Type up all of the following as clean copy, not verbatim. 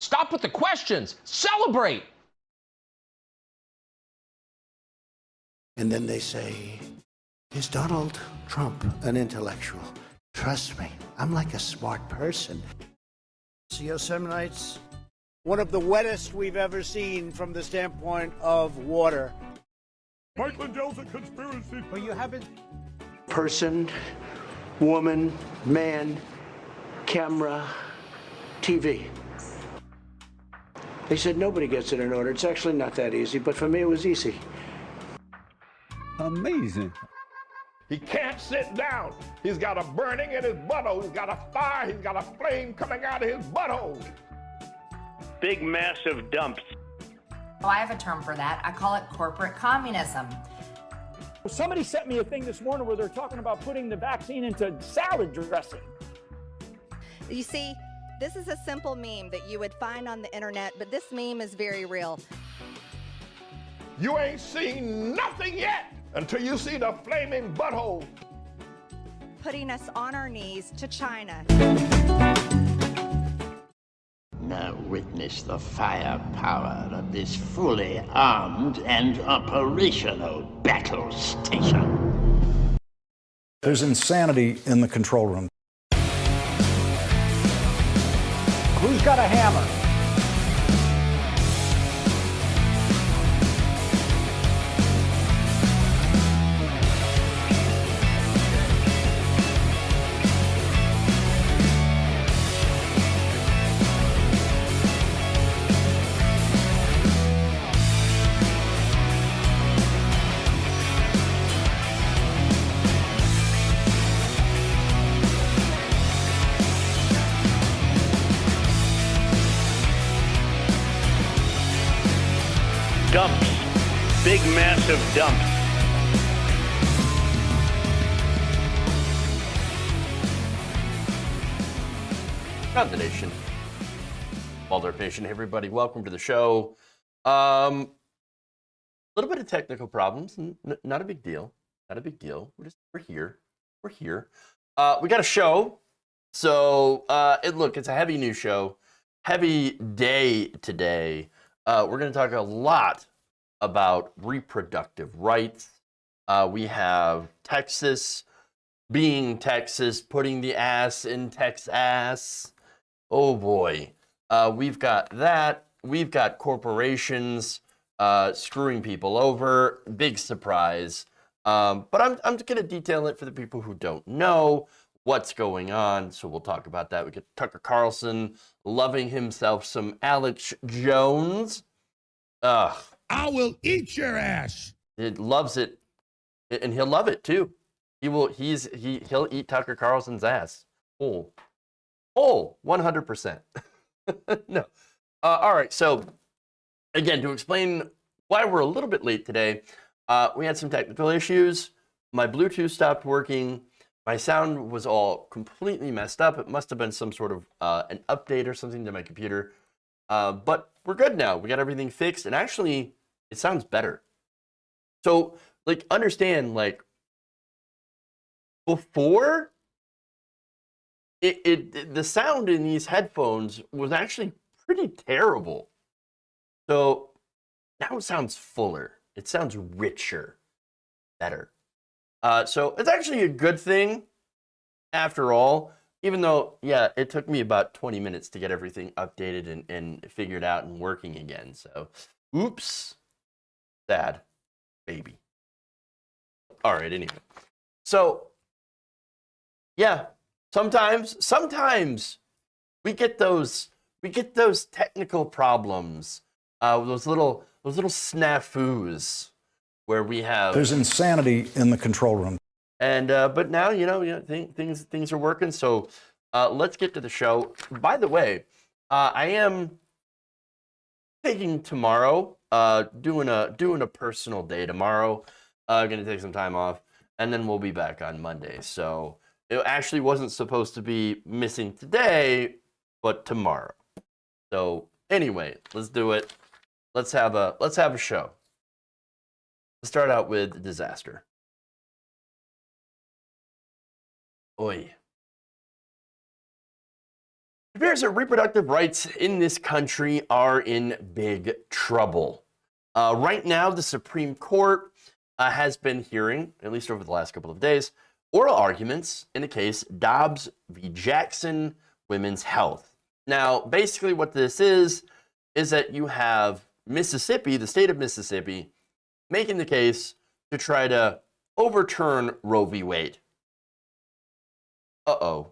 Stop with the questions. Celebrate. And then they say, is Donald Trump an intellectual? Trust me, I'm like a smart person. Yosemite's one of the wettest we've ever seen from the standpoint of water. Mike Lindell's a conspiracy. But you haven't. Person, woman, man, camera, TV. They said nobody gets it in order. It's actually not that easy, but for me it was easy. Amazing. He can't sit down. He's got a burning in his butthole. He's got a fire. He's got a flame coming out of his butthole. Big, massive dumps. Oh, I have a term for that. I call it corporate communism. Somebody sent me a thing this morning where they're talking about putting the vaccine into salad dressing. You see, this is a simple meme that you would find on the internet, but this meme is very real. You ain't seen nothing yet until you see the flaming butthole. Putting us on our knees to China. Now witness the firepower of this fully armed and operational battle station. There's insanity in the control room. Who's got a hammer? Dumps. Big, massive dumps. Combination. Waldorf Nation, hey everybody, welcome to the show. A little bit of technical problems, not a big deal. Not a big deal. We're here. We're here. We got a show. So look, it's a heavy news show. Heavy day today. We're going to talk a lot about reproductive rights. We have Texas being Texas, putting the ass in Texas. Oh boy. We've got that. We've got corporations screwing people over. Big surprise. But I'm going to detail it for the people who don't know what's going on. So we'll talk about that. We get Tucker Carlson loving himself some Alex Jones. Ugh. I will eat your ass. It loves it, and he'll love it too. He'll eat Tucker Carlson's ass. Whole, 100%. No. All right. So again, to explain why we're a little bit late today, we had some technical issues. My Bluetooth stopped working. My sound was all completely messed up. It must have been some sort of an update or something to my computer. But we're good now. We got everything fixed, and actually, it sounds better. So, understand, before, the sound in these headphones was actually pretty terrible. So, now it sounds fuller. It sounds richer, better. So, it's actually a good thing, after all. Even though, yeah, it took me about 20 minutes to get everything updated and figured out and working again. So, oops. Sad. Baby. All right, anyway. So, yeah, sometimes we get those technical problems, those little snafus where we have... There's insanity in the control room. And but now things are working. So let's get to the show. By the way, I am taking tomorrow, doing a personal day tomorrow. Gonna take some time off, and then we'll be back on Monday. So it actually wasn't supposed to be missing today, but tomorrow. So anyway, let's do it. Let's have a show. Let's start out with disaster. Oi. It appears that reproductive rights in this country are in big trouble. Right now, the Supreme Court has been hearing, at least over the last couple of days, oral arguments in the case Dobbs v. Jackson Women's Health. Now, basically what this is that you have Mississippi, the state of Mississippi, making the case to try to overturn Roe v. Wade. Uh-oh.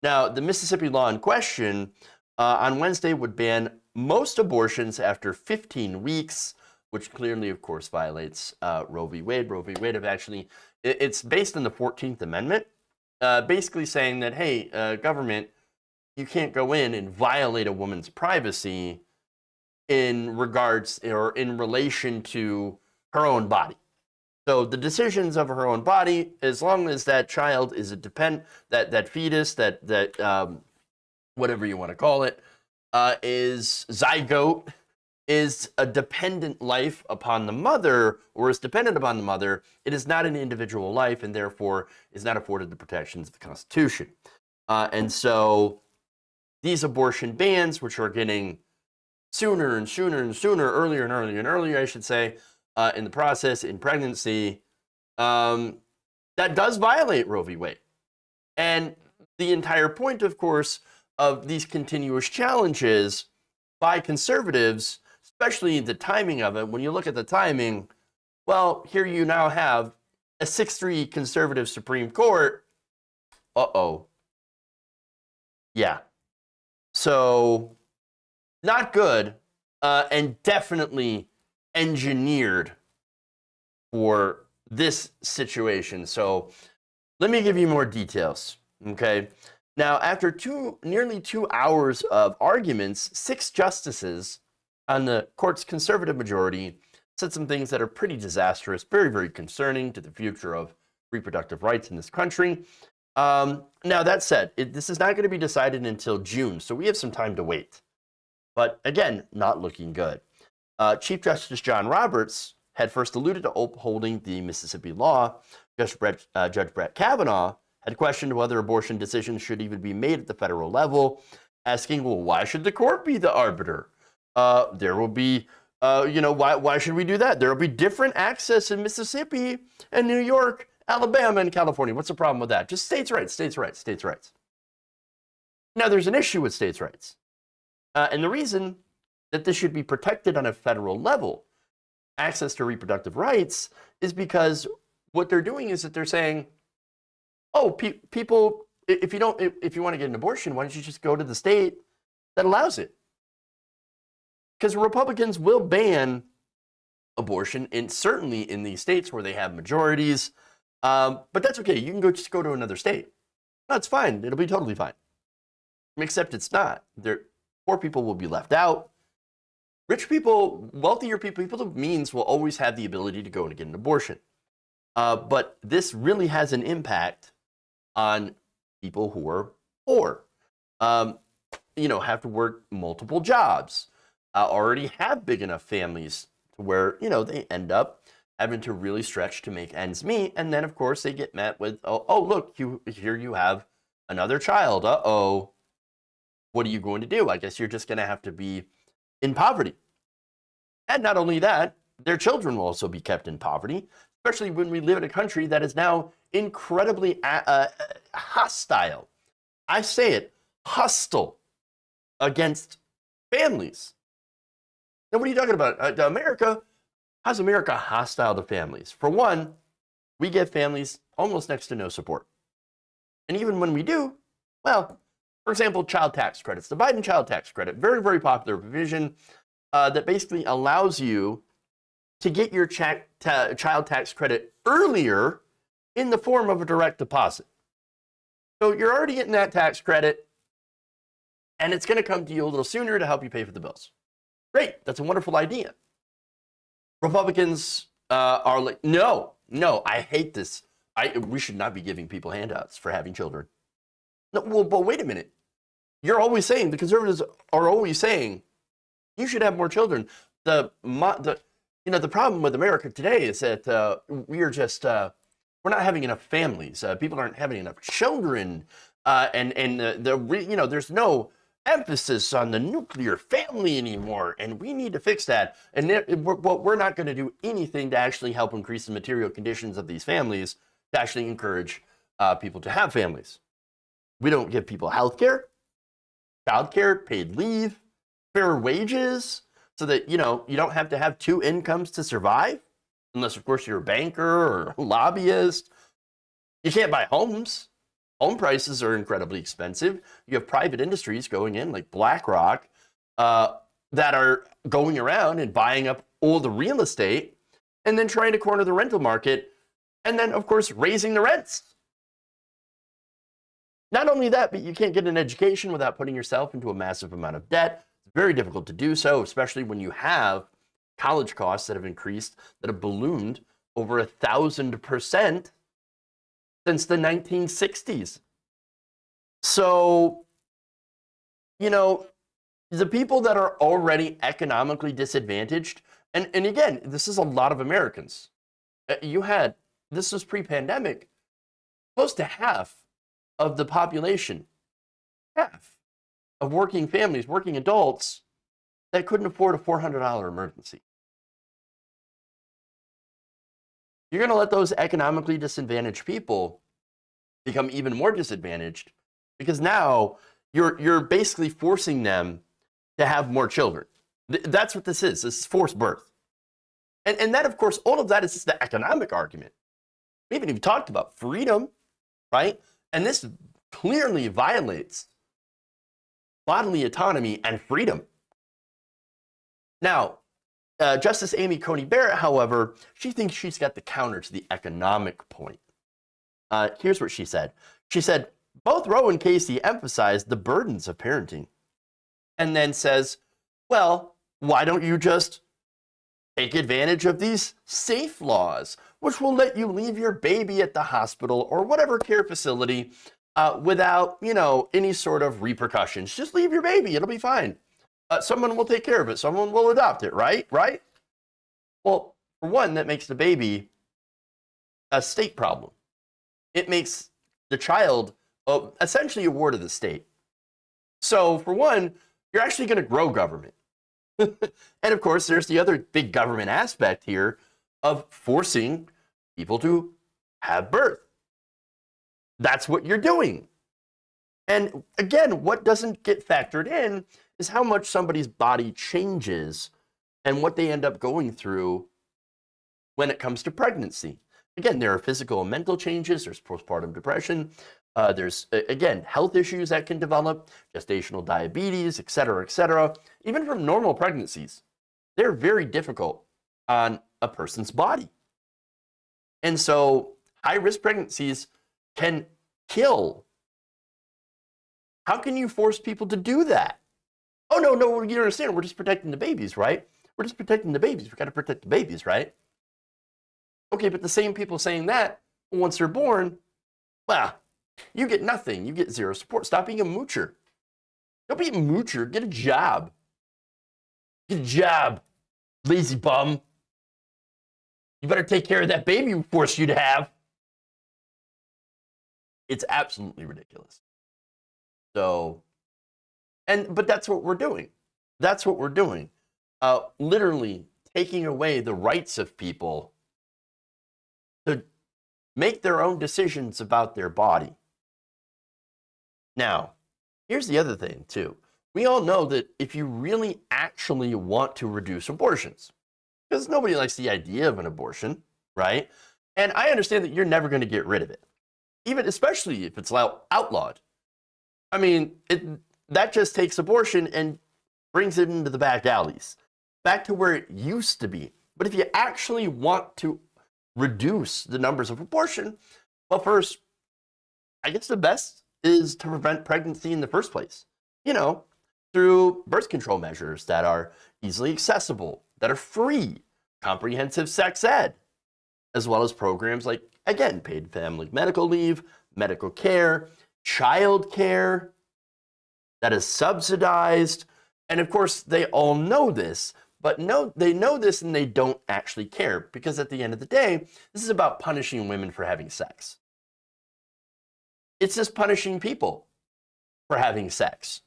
Now, the Mississippi law in question on Wednesday would ban most abortions after 15 weeks, which clearly, of course, violates Roe v. Wade. Roe v. Wade have actually, it's based on the 14th Amendment, basically saying that, hey, government, you can't go in and violate a woman's privacy in regards or in relation to her own body. So the decisions of her own body, as long as that child is that fetus, that whatever you want to call it, is zygote, is a dependent life upon the mother, or is dependent upon the mother, it is not an individual life and therefore is not afforded the protections of the Constitution. And so these abortion bans, which are getting sooner and sooner and sooner, earlier and earlier and earlier, I should say, in the process, in pregnancy, that does violate Roe v. Wade. And the entire point, of course, of these continuous challenges by conservatives, especially the timing of it, when you look at the timing, well, here you now have a 6-3 conservative Supreme Court. Uh-oh. Yeah. So, not good, and definitely engineered for this situation. So, let me give you more details, okay? Now, after nearly 2 hours of arguments, 6 justices on the court's conservative majority said some things that are pretty disastrous, very, very concerning to the future of reproductive rights in this country. Now, that said, this is not going to be decided until June, so we have some time to wait. But again, not looking good. Chief Justice John Roberts had first alluded to upholding the Mississippi law. Judge Brett Kavanaugh had questioned whether abortion decisions should even be made at the federal level, asking, well, why should the court be the arbiter? There will be, why should we do that? There will be different access in Mississippi and New York, Alabama, and California. What's the problem with that? Just states' rights, states' rights, states' rights. Now, there's an issue with states' rights. And the reason that this should be protected on a federal level, access to reproductive rights, is because what they're doing is that they're saying, oh, people, if you want to get an abortion, why don't you just go to the state that allows it? Because Republicans will ban abortion, certainly in the states where they have majorities. But that's okay. You can just go to another state. That's fine. It'll be totally fine. Except it's not. Poor people will be left out. Rich people, wealthier people, people of means will always have the ability to go and get an abortion. But this really has an impact on people who are poor, have to work multiple jobs, already have big enough families to where, they end up having to really stretch to make ends meet. And then, of course, they get met with, oh look, here you have another child. Uh-oh. What are you going to do? I guess you're just going to have to be in poverty. And not only that, their children will also be kept in poverty, especially when we live in a country that is now incredibly hostile. I say it, hostile against families. Now, what are you talking about? America? How's America hostile to families? For one, we give families almost next to no support. And even when we do, well, for example, child tax credits. The Biden child tax credit, very, very popular provision that basically allows you to get your child tax credit earlier in the form of a direct deposit. So you're already getting that tax credit, and it's going to come to you a little sooner to help you pay for the bills. Great, that's a wonderful idea. Republicans are like, no, I hate this. We should not be giving people handouts for having children. No, well, but wait a minute. You're always saying, the conservatives are always saying, you should have more children. The problem with America today is that we are just we're not having enough families. People aren't having enough children, there's no emphasis on the nuclear family anymore, and we need to fix that. And we're not going to do anything to actually help increase the material conditions of these families to actually encourage people to have families. We don't give people health care, child care, paid leave, fair wages, so that, you don't have to have two incomes to survive, unless, of course, you're a banker or a lobbyist. You can't buy homes. Home prices are incredibly expensive. You have private industries going in, like BlackRock, that are going around and buying up all the real estate and then trying to corner the rental market, and then, of course, raising the rents. Not only that, but you can't get an education without putting yourself into a massive amount of debt. It's very difficult to do so, especially when you have college costs that have increased, that have ballooned over 1,000% since the 1960s. So, the people that are already economically disadvantaged, and again, this is a lot of Americans. This was pre-pandemic, close to half of the population, half of working families, working adults, that couldn't afford a $400 emergency. You're going to let those economically disadvantaged people become even more disadvantaged, because now you're basically forcing them to have more children. That's what this is. This is forced birth. And that, of course, all of that is just the economic argument. We haven't even talked about freedom, right? And this clearly violates bodily autonomy and freedom. Now, Justice Amy Coney Barrett, however, she thinks she's got the counter to the economic point. Here's what she said. She said, both Roe and Casey emphasized the burdens of parenting, and then says, well, why don't you just take advantage of these safe laws, which will let you leave your baby at the hospital or whatever care facility without, any sort of repercussions. Just leave your baby. It'll be fine. Someone will take care of it. Someone will adopt it, right? Right? Well, for one, that makes the baby a state problem. It makes the child essentially a ward of the state. So, for one, you're actually going to grow government. And, of course, there's the other big government aspect here of forcing people to have birth. That's what you're doing. And, again, what doesn't get factored in is how much somebody's body changes and what they end up going through when it comes to pregnancy. Again, there are physical and mental changes. There's postpartum depression. There's, again, health issues that can develop, gestational diabetes, et cetera, even from normal pregnancies. They're very difficult on a person's body. And so high-risk pregnancies can kill. How can you force people to do that? Oh, no, you don't understand. We're just protecting the babies, right? We're just protecting the babies. We've got to protect the babies, right? Okay, but the same people saying that, once they're born, well, you get nothing. You get zero support. Stop being a moocher. Don't be a moocher. Get a job. Get a job, lazy bum. You better take care of that baby we forced you to have. It's absolutely ridiculous. So, but that's what we're doing. That's what we're doing. Literally taking away the rights of people to make their own decisions about their body. Now, here's the other thing, too. We all know that if you really actually want to reduce abortions, because nobody likes the idea of an abortion, right? And I understand that you're never going to get rid of it, even especially if it's outlawed. I mean, that just takes abortion and brings it into the back alleys, back to where it used to be. But if you actually want to reduce the numbers of abortion, well, first, I guess the best is to prevent pregnancy in the first place, through birth control measures that are easily accessible, that are free, comprehensive sex ed, as well as programs like, again, paid family medical leave, medical care, child care that is subsidized. And of course, they all know this, But no, they know this and they don't actually care, because at the end of the day, this is about punishing women for having sex. It's just punishing people for having sex.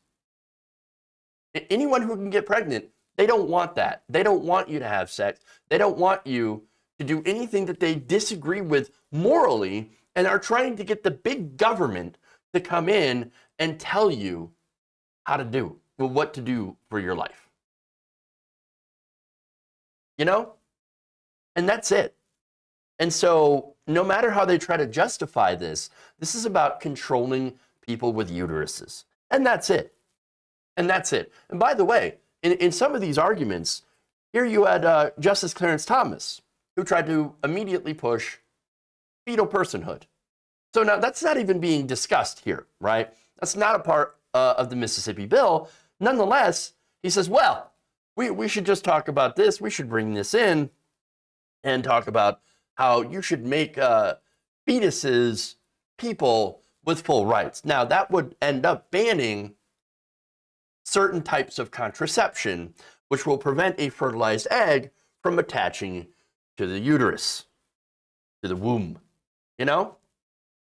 Anyone who can get pregnant, they don't want that. They don't want you to have sex. They don't want you to do anything that they disagree with morally, and are trying to get the big government to come in and tell you how to do, well, what to do for your life. You know? And that's it. And so no matter how they try to justify this, this is about controlling people with uteruses. And that's it. And that's it. And by the way, in some of these arguments, here you had Justice Clarence Thomas, who tried to immediately push fetal personhood. So now that's not even being discussed here, right? That's not a part of the Mississippi bill. Nonetheless, he says, well, we should just talk about this. We should bring this in and talk about how you should make fetuses people with full rights. Now, that would end up banning certain types of contraception, which will prevent a fertilized egg from attaching to the uterus, to the womb, you know?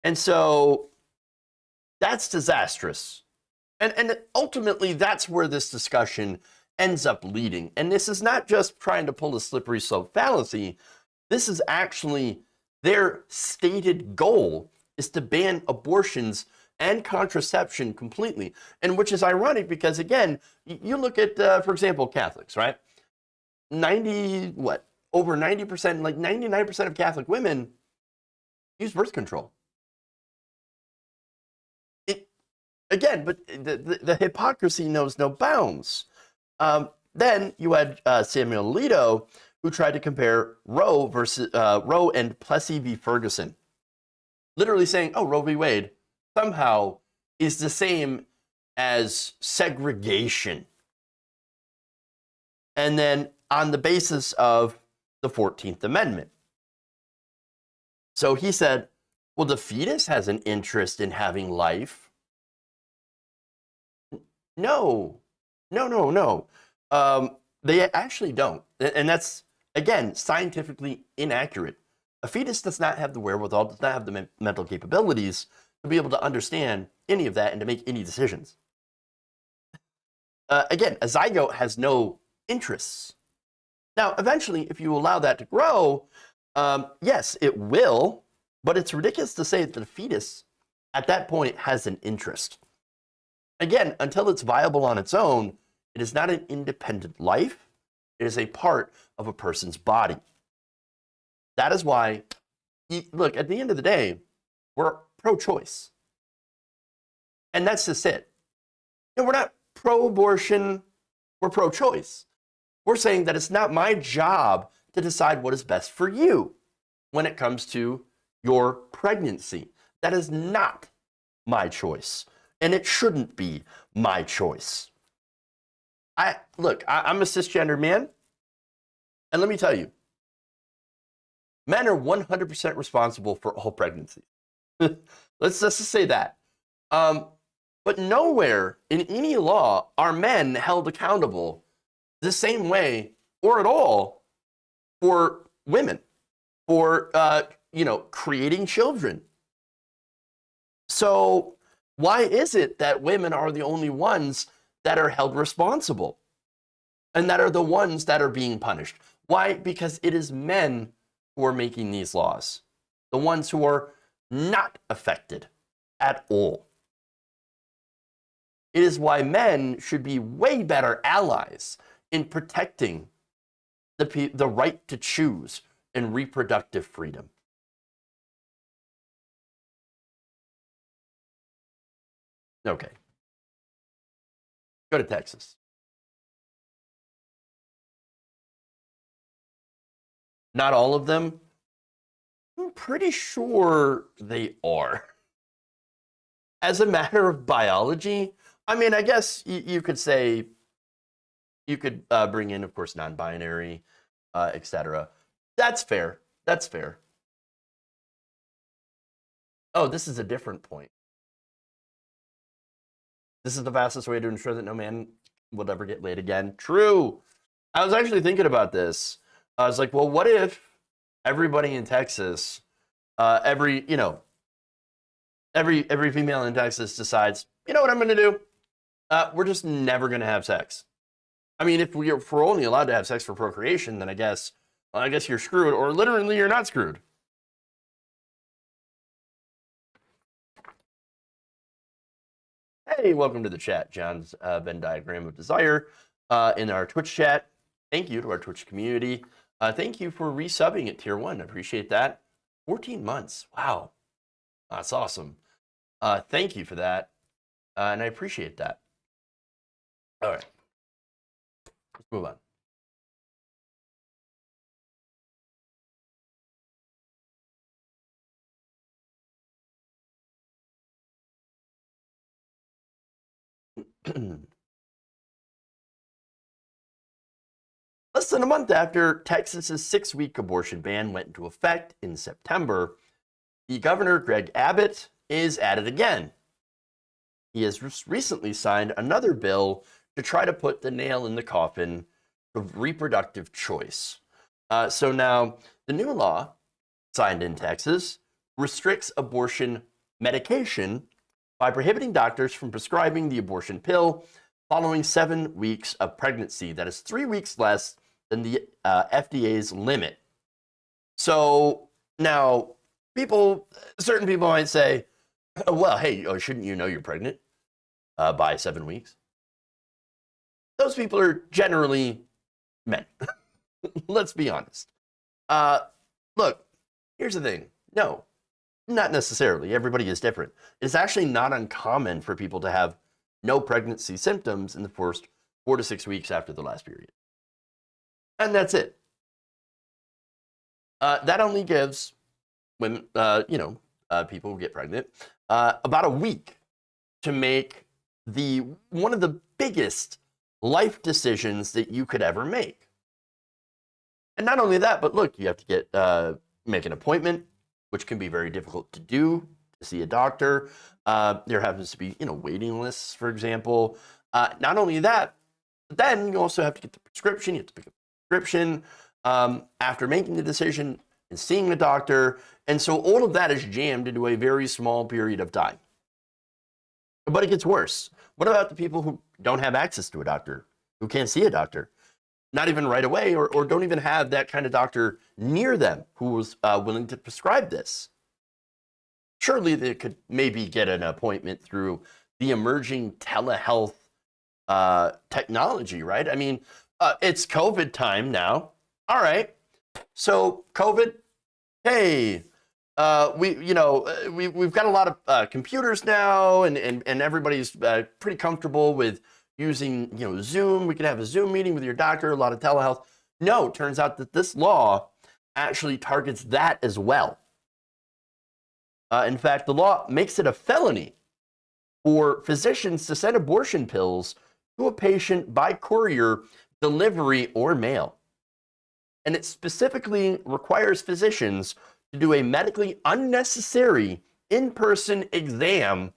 And so that's disastrous. And ultimately, that's where this discussion ends up leading. And this is not just trying to pull a slippery slope fallacy. This is actually their stated goal, is to ban abortions and contraception completely. And which is ironic because, again, you look at, for example, Catholics, right? Over 90%, like 99% of Catholic women use birth control. Again, but the hypocrisy knows no bounds. Then you had Samuel Alito, who tried to compare Roe and Plessy v. Ferguson, literally saying, "Oh, Roe v. Wade somehow is the same as segregation," and then on the basis of the 14th Amendment. So he said, "Well, the fetus has an interest in having life." No. They actually don't. And that's, again, scientifically inaccurate. A fetus does not have the wherewithal, does not have the mental capabilities to be able to understand any of that and to make any decisions. Again, a zygote has no interests. Now, eventually, if you allow that to grow, yes, it will, but it's ridiculous to say that the fetus at that point has an interest. Again, until it's viable on its own, it is not an independent life. It is a part of a person's body. That is why, look, at the end of the day, we're pro-choice. And that's just it. And we're not pro-abortion, we're pro-choice. We're saying that it's not my job to decide what is best for you when it comes to your pregnancy. That is not my choice. And it shouldn't be my choice. I'm a cisgender man, and let me tell you, men are 100% responsible for all pregnancies. Let's just say that. But nowhere in any law are men held accountable the same way or at all for women, for creating children. So why is it that women are the only ones that are held responsible and that are the ones that are being punished? Why? Because it is men who are making these laws, the ones who are not affected at all. It is why men should be way better allies in protecting the right to choose and reproductive freedom. Okay. Go to Texas. Not all of them. I'm pretty sure they are. As a matter of biology, I mean, I guess you could say, you could bring in, of course, non-binary, etc. That's fair. That's fair. Oh, this is a different point. This is the fastest way to ensure that no man will ever get laid again. True. I was actually thinking about this. I was like, well, what if everybody in Texas, every female in Texas decides, you know what I'm going to do? We're just never going to have sex. I mean, if we're only allowed to have sex for procreation, then I guess you're screwed, or literally you're not screwed. Hey, welcome to the chat. John's Venn diagram of desire in our Twitch chat. Thank you to our Twitch community. Thank you for resubbing at tier 1. I appreciate that. 14 months. Wow. That's awesome. Thank you for that. And I appreciate that. All right. Let's move on. Less than a month after Texas's 6-week abortion ban went into effect in September, the governor, Greg Abbott, is at it again. He has recently signed another bill to try to put the nail in the coffin of reproductive choice. So now, the new law, signed in Texas, restricts abortion medication by prohibiting doctors from prescribing the abortion pill following 7 weeks of pregnancy. That is 3 weeks less than the FDA's limit. So now, certain people might say, oh, well, hey, shouldn't you know you're pregnant by 7 weeks? Those people are generally men. Let's be honest. Look, here's the thing. No, not necessarily. Everybody is different. It's actually not uncommon for people to have no pregnancy symptoms in the first 4 to 6 weeks after the last period. And that's it. That only gives women, people who get pregnant, about a week to make one of the biggest life decisions that you could ever make. And not only that, but look, you have to make an appointment, which can be very difficult to do, to see a doctor. There happens to be, waiting lists, for example. Not only that, but then you also have to get the prescription. You have to pick up the prescription after making the decision and seeing the doctor. And so all of that is jammed into a very small period of time. But it gets worse. What about the people who don't have access to a doctor, who can't see a doctor? Not even right away, or don't even have that kind of doctor near them who was willing to prescribe this. Surely they could maybe get an appointment through the emerging telehealth technology, right? I mean, it's COVID time now. All right. So COVID, hey, we've got a lot of computers now, and everybody's pretty comfortable with using, Zoom. We can have a Zoom meeting with your doctor, a lot of telehealth. No, it turns out that this law actually targets that as well. In fact, the law makes it a felony for physicians to send abortion pills to a patient by courier, delivery, or mail. And it specifically requires physicians to do a medically unnecessary in-person exam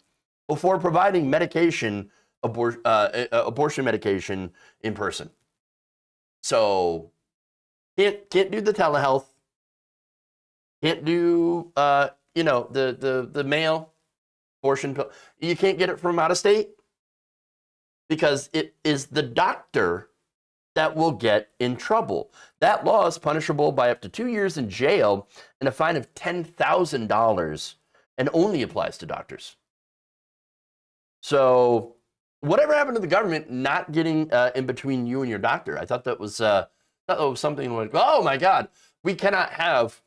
before providing abortion medication in person. So can't do the telehealth, can't do the mail abortion pill. You can't get it from out of state because it is the doctor that will get in trouble. That law is punishable by up to 2 years in jail and a fine of $10,000, and only applies to doctors. So whatever happened to the government not getting in between you and your doctor? I thought that was something like, oh my God, we cannot have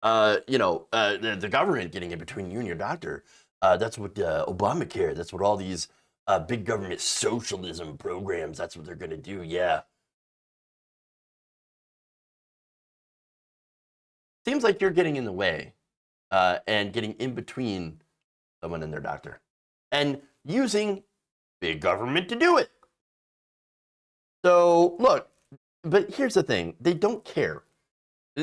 the government getting in between you and your doctor. That's what Obamacare, that's what all these big government socialism programs, that's what they're going to do. Yeah. Seems like you're getting in the way and getting in between someone and their doctor and using big government to do it. So look, but here's the thing. They don't care.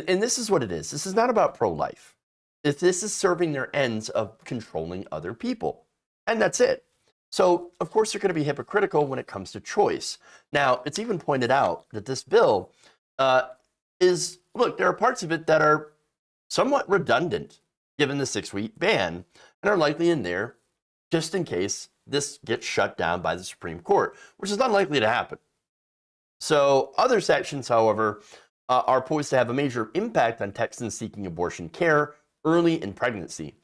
And this is what it is. This is not about pro-life. This is serving their ends of controlling other people. And that's it. So, of course, they're going to be hypocritical when it comes to choice. Now, it's even pointed out that this bill look, there are parts of it that are somewhat redundant given the 6-week ban and are likely in there just in case this gets shut down by the Supreme Court, which is unlikely to happen. So other sections, however, are poised to have a major impact on Texans seeking abortion care early in pregnancy.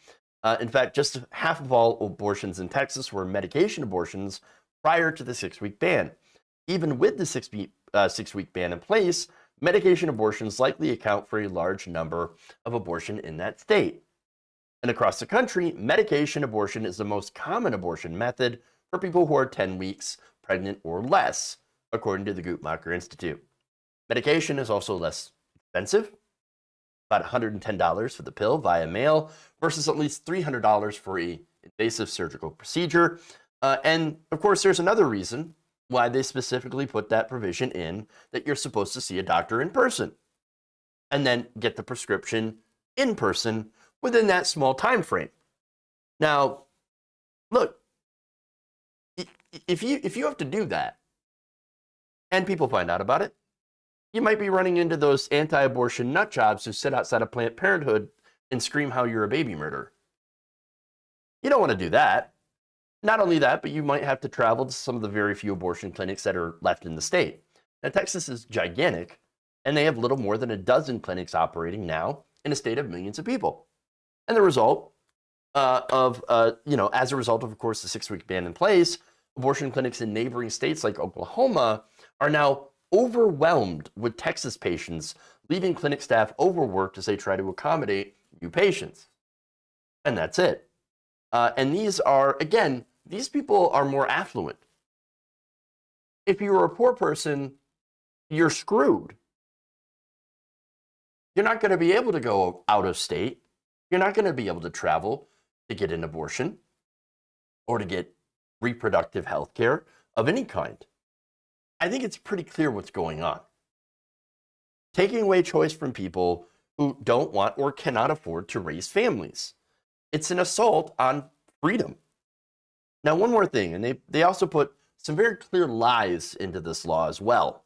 In fact, just half of all abortions in Texas were medication abortions prior to the 6-week ban. Even with the 6-week ban in place, medication abortions likely account for a large number of abortion in that state. And across the country, medication abortion is the most common abortion method for people who are 10 weeks pregnant or less, according to the Guttmacher Institute. Medication is also less expensive, about $110 for the pill via mail versus at least $300 for an invasive surgical procedure. And of course, there's another reason why they specifically put that provision in, that you're supposed to see a doctor in person and then get the prescription in person within that small time frame. Now, look, if you have to do that and people find out about it, you might be running into those anti-abortion nut jobs who sit outside of Planned Parenthood and scream how you're a baby murderer. You don't want to do that. Not only that, but you might have to travel to some of the very few abortion clinics that are left in the state. Now, Texas is gigantic, and they have little more than a dozen clinics operating now in a state of millions of people. And the result as a result of course, the 6-week ban in place, abortion clinics in neighboring states like Oklahoma are now overwhelmed with Texas patients, leaving clinic staff overworked as they try to accommodate new patients. And that's it. And these are, again, these people are more affluent. If you're a poor person, you're screwed. You're not going to be able to go out of state. You're not going to be able to travel to get an abortion or to get reproductive health care of any kind. I think it's pretty clear what's going on. Taking away choice from people who don't want or cannot afford to raise families. It's an assault on freedom. Now, one more thing, and they also put some very clear lies into this law as well.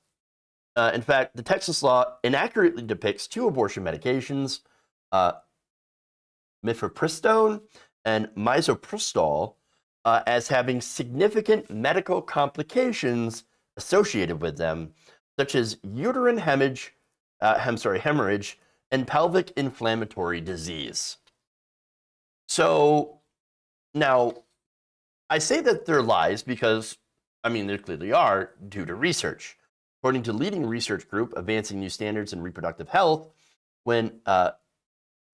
In fact, the Texas law inaccurately depicts two abortion medications, mifepristone and misoprostol, as having significant medical complications associated with them, such as uterine hemorrhage and pelvic inflammatory disease. So now, I say that they're lies because, they clearly are due to research. According to leading research group Advancing New Standards in Reproductive Health, when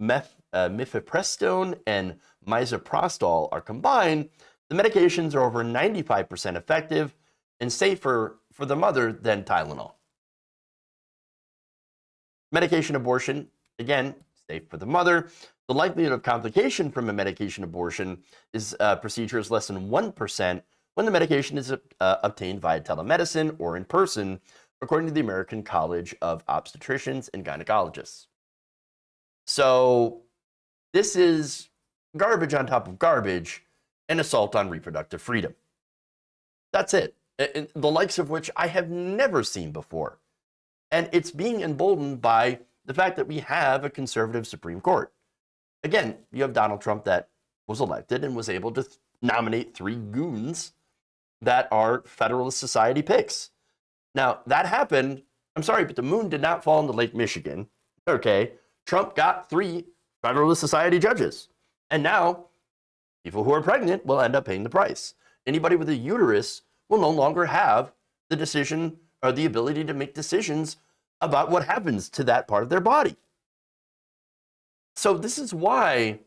mifepristone and misoprostol are combined, the medications are over 95% effective and safer for the mother than Tylenol. Medication abortion, again, safe for the mother. The likelihood of complication from a medication abortion procedure is less than 1% when the medication is obtained via telemedicine or in person, according to the American College of Obstetricians and Gynecologists. So this is garbage on top of garbage, an assault on reproductive freedom. That's it. The likes of which I have never seen before. And it's being emboldened by the fact that we have a conservative Supreme Court. Again, you have Donald Trump that was elected and was able to nominate 3 goons that are Federalist Society picks. Now, that happened, I'm sorry, but the moon did not fall into Lake Michigan. Okay, Trump got 3 Federalist Society judges. And now, people who are pregnant will end up paying the price. Anybody with a uterus will no longer have the decision or the ability to make decisions about what happens to that part of their body. So this is why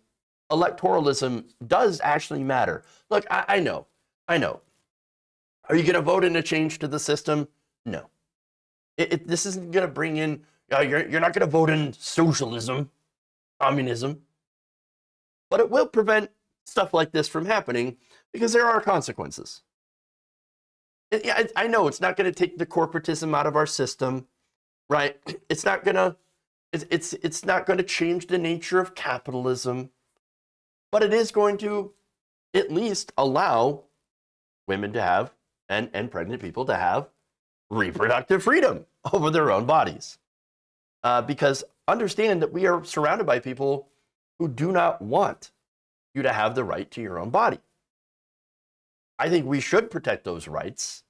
electoralism does actually matter. Look, I know. Are you going to vote in a change to the system? No. This isn't going to bring in, you're not going to vote in socialism, communism. But it will prevent stuff like this from happening because there are consequences. I know it's not going to take the corporatism out of our system, right? It's not going to change the nature of capitalism, but it is going to at least allow women to have, and pregnant people to have reproductive freedom over their own bodies. Because understand that we are surrounded by people who do not want you to have the right to your own body. I think we should protect those rights.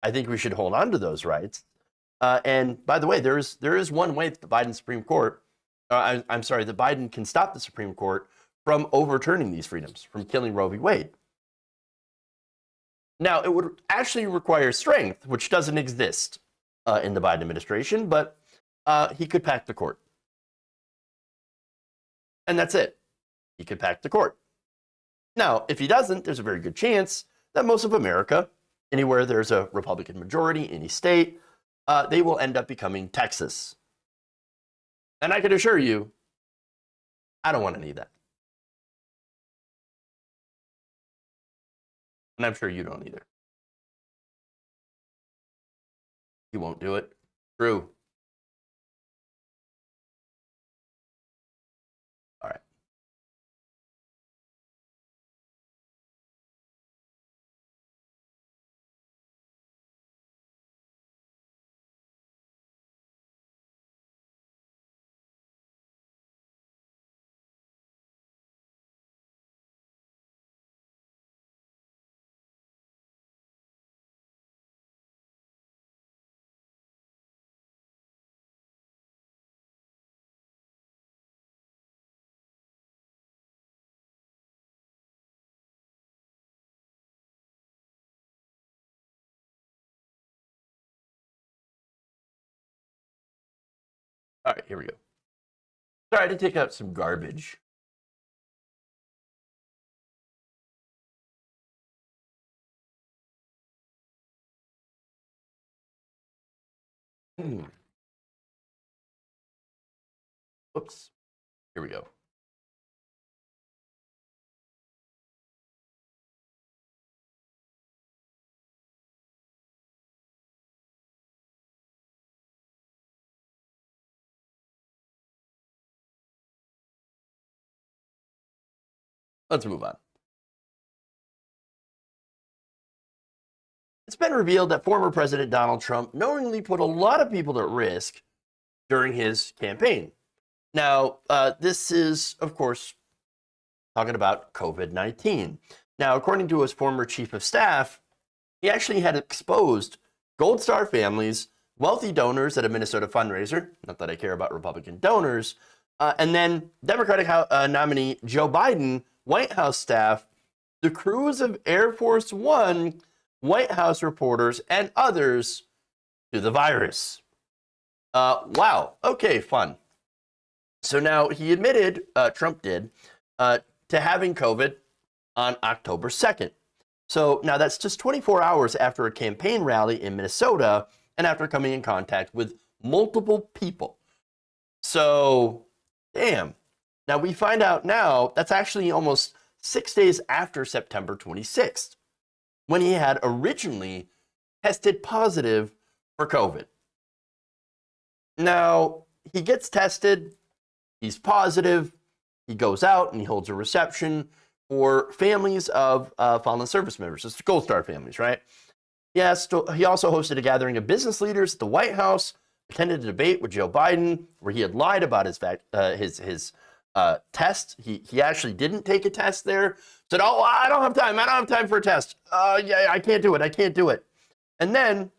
I think we should hold on to those rights. And by the way, there is one way that the Biden Supreme Court, that Biden can stop the Supreme Court from overturning these freedoms, from killing Roe v. Wade. Now, it would actually require strength, which doesn't exist in the Biden administration, but he could pack the court. And that's it. He could pack the court. Now, if he doesn't, there's a very good chance that most of America, anywhere there's a Republican majority, any state, they will end up becoming Texas. And I can assure you, I don't want any of that. And I'm sure you don't either. You won't do it. True. All right. All right, here we go. Sorry to take out some garbage. Oops. Here we go. Let's move on. It's been revealed that former President Donald Trump knowingly put a lot of people at risk during his campaign. Now, this is, of course, talking about COVID-19. Now, according to his former chief of staff, he actually had exposed Gold Star families, wealthy donors at a Minnesota fundraiser, not that I care about Republican donors, and then Democratic nominee Joe Biden, White House staff, the crews of Air Force One, White House reporters, and others to the virus. Wow. Okay, fun. So now he admitted, Trump did, to having COVID on October 2nd. So now that's just 24 hours after a campaign rally in Minnesota and after coming in contact with multiple people. So, damn. Now we find out now that's actually almost 6 days after September 26th, when he had originally tested positive for COVID. Now, he gets tested, he's positive, he goes out and he holds a reception for families of fallen service members. It's the Gold Star families, right? Yes, he also hosted a gathering of business leaders at the White House, attended a debate with Joe Biden where he had lied about his test. He actually didn't take a test there. Said, oh, I don't have time for a test. Yeah, I can't do it. And then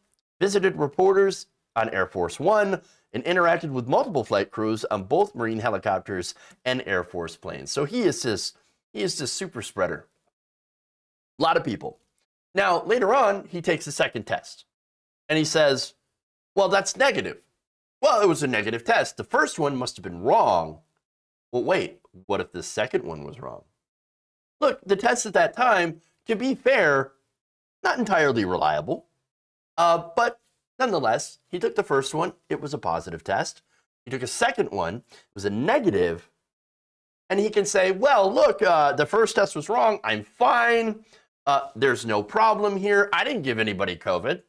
visited reporters on Air Force One and interacted with multiple flight crews on both Marine helicopters and Air Force planes. So he is this super spreader. A lot of people. Now, later on, he takes a second test and he says, well, that's negative. Well, it was a negative test. The first one must have been wrong. Well, wait, what if the second one was wrong? Look, the test at that time, to be fair, not entirely reliable. But nonetheless, he took the first one. It was a positive test. He took a second one. It was a negative. And he can say, well, look, the first test was wrong. I'm fine. There's no problem here. I didn't give anybody COVID.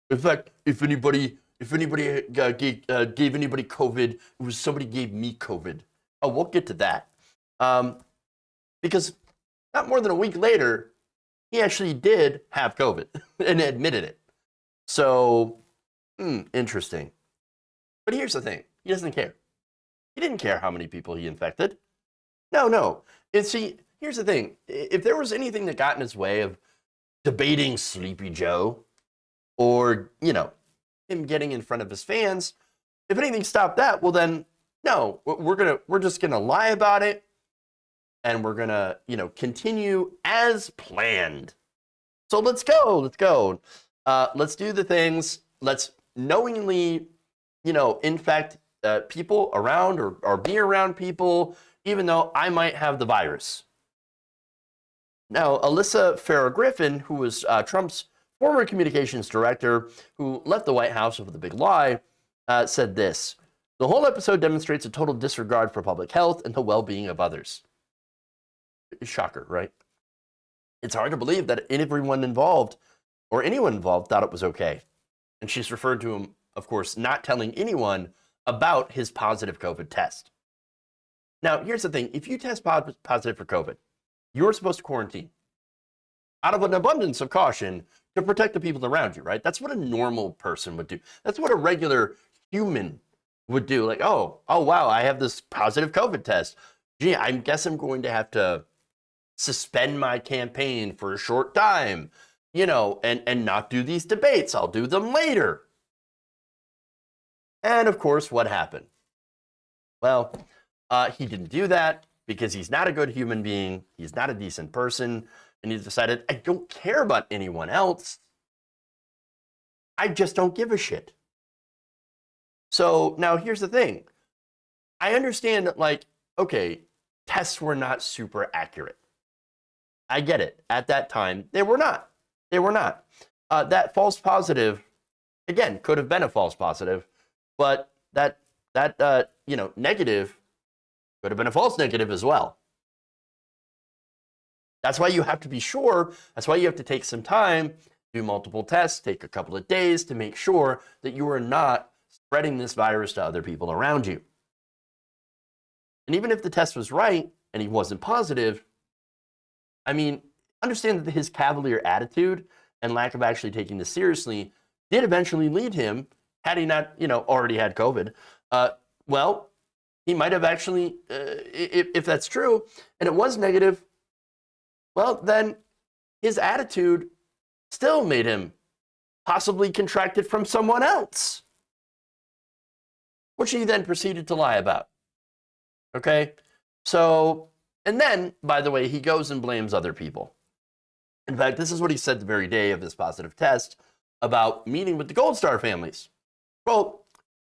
In fact, if anybody gave anybody COVID, it was somebody gave me COVID. Oh, we'll get to that. Because not more than a week later, he actually did have COVID and admitted it. So, interesting. But here's the thing. He doesn't care. He didn't care how many people he infected. No. And see, here's the thing. If there was anything that got in his way of debating Sleepy Joe or, him getting in front of his fans, if anything stopped that, well then, no, we're just gonna lie about it, and we're gonna, continue as planned. So let's go. Let's do the things. Let's knowingly, infect people around or be around people, even though I might have the virus. Now, Alyssa Farah Griffin, who was Trump's former communications director, who left the White House over the big lie, said this: "The whole episode demonstrates a total disregard for public health and the well-being of others." Shocker, right? It's hard to believe that everyone involved or anyone involved thought it was okay. And she's referred to him, of course, not telling anyone about his positive COVID test. Now, here's the thing. If you test positive for COVID, you're supposed to quarantine out of an abundance of caution to protect the people around you, right? That's what a normal person would do. That's what a regular human would do. Like, oh, wow, I have this positive COVID test. Gee, I guess I'm going to have to suspend my campaign for a short time, and not do these debates. I'll do them later. And of course, what happened? Well, he didn't do that because he's not a good human being. He's not a decent person. And he decided, I don't care about anyone else. I just don't give a shit. So now here's the thing. I understand that, okay, tests were not super accurate. I get it. At that time, they were not. That false positive, again, could have been a false positive, but that negative could have been a false negative as well. That's why you have to be sure. That's why you have to take some time, do multiple tests, take a couple of days to make sure that you are not spreading this virus to other people around you. And even if the test was right and he wasn't positive, understand that his cavalier attitude and lack of actually taking this seriously did eventually lead him, had he not, already had COVID, he might have actually, if that's true, and it was negative, well, then his attitude still made him possibly contracted from someone else, which he then proceeded to lie about. Okay? So, and then, by the way, he goes and blames other people. In fact, this is what he said the very day of this positive test about meeting with the Gold Star families. Well,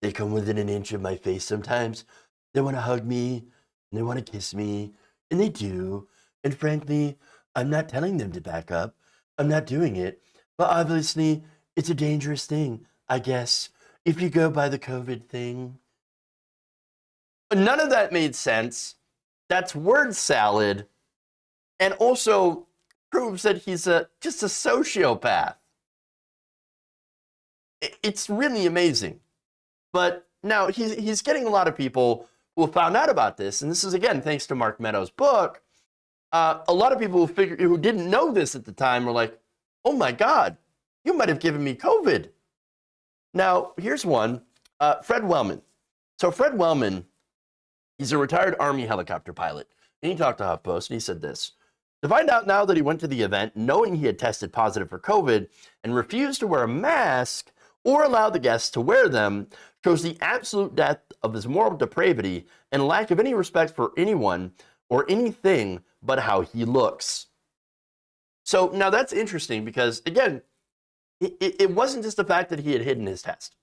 they come within an inch of my face sometimes. They want to hug me, and they want to kiss me, and they do. And frankly, I'm not telling them to back up. I'm not doing it. But obviously, it's a dangerous thing, I guess, if you go by the COVID thing. None of that made sense. That's word salad, and also proves that he's just a sociopath. It's really amazing. But now he's getting a lot of people who have found out about this, and this is, again, thanks to Mark Meadows' book. A lot of people who didn't know this at the time were like, oh my God, you might have given me COVID. Now, here's one, Fred Wellman. So Fred Wellman, he's a retired Army helicopter pilot. And he talked to HuffPost, and he said this: "To find out now that he went to the event knowing he had tested positive for COVID and refused to wear a mask or allow the guests to wear them shows the absolute depth of his moral depravity and lack of any respect for anyone or anything but how he looks." So now that's interesting because, again, it wasn't just the fact that he had hidden his test.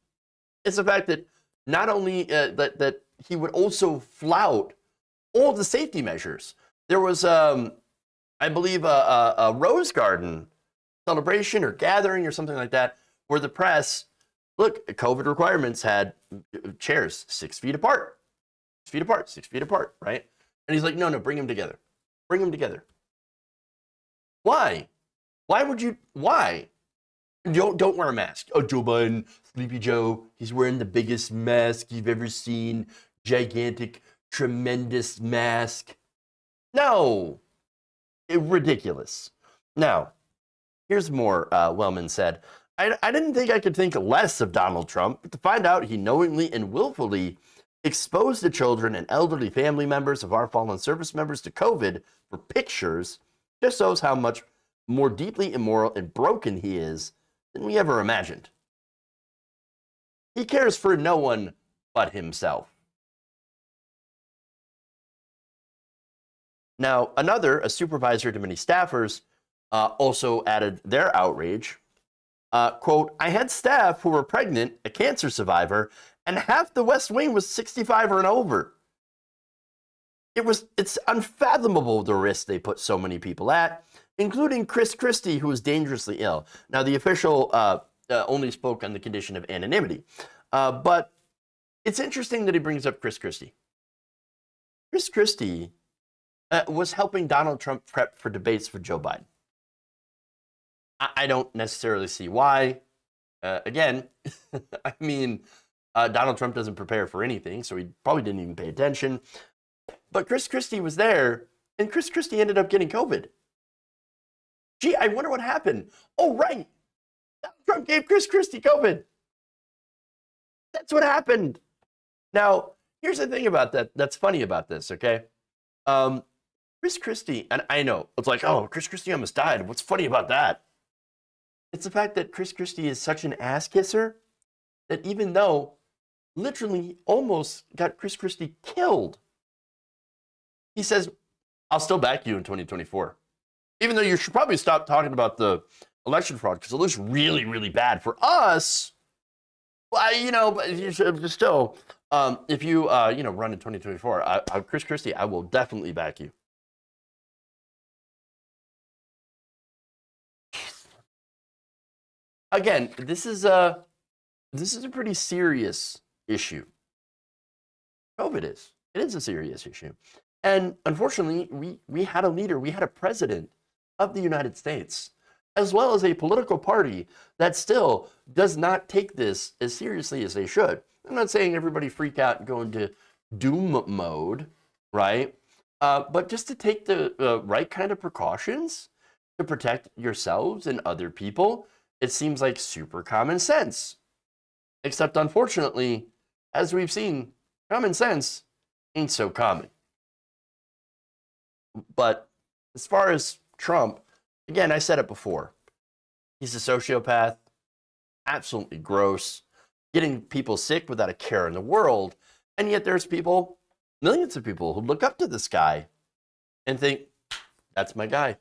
It's the fact that not only that he would also flout all the safety measures. There was, I believe, a Rose Garden celebration or gathering or something like that, where the press, look, COVID requirements had chairs 6 feet apart, 6 feet apart, right? And he's like, no, bring them together. Bring them together. Why? Why? Don't wear a mask. Oh, Joe Biden, Sleepy Joe, he's wearing the biggest mask you've ever seen. Gigantic, tremendous mask. No. Ridiculous. Now, here's more Wellman said. I didn't think I could think less of Donald Trump, but to find out he knowingly and willfully exposed the children and elderly family members of our fallen service members to COVID for pictures just shows how much more deeply immoral and broken he is than we ever imagined. He cares for no one but himself. Now, a supervisor to many staffers, also added their outrage. Quote, I had staff who were pregnant, a cancer survivor, and half the West Wing was 65 or over. It's unfathomable the risk they put so many people at, including Chris Christie, who was dangerously ill. Now, the official only spoke on the condition of anonymity. But it's interesting that he brings up Chris Christie. Chris Christie was helping Donald Trump prep for debates with Joe Biden. I don't necessarily see why. Again, I mean, Donald Trump doesn't prepare for anything, so he probably didn't even pay attention. But Chris Christie was there, and Chris Christie ended up getting COVID. Gee, I wonder what happened. Oh, right. Donald Trump gave Chris Christie COVID. That's what happened. Now, here's the thing about that. That's funny about this, okay? Chris Christie, and I know, it's like, oh, Chris Christie almost died. What's funny about that? It's the fact that Chris Christie is such an ass kisser that even though literally almost got Chris Christie killed, he says, I'll still back you in 2024. Even though you should probably stop talking about the election fraud because it looks really, really bad for us. Well, but you should still, if you, run in 2024, Chris Christie, I will definitely back you. Again, this is a pretty serious issue. COVID is. It is a serious issue. And unfortunately, we had a leader, we had a president of the United States, as well as a political party that still does not take this as seriously as they should. I'm not saying everybody freak out and go into doom mode, right? But just to take the right kind of precautions to protect yourselves and other people, it seems like super common sense. Except unfortunately, as we've seen, common sense ain't so common. But as far as Trump, again, I said it before. He's a sociopath, absolutely gross, getting people sick without a care in the world. And yet there's people, millions of people, who look up to this guy and think, that's my guy.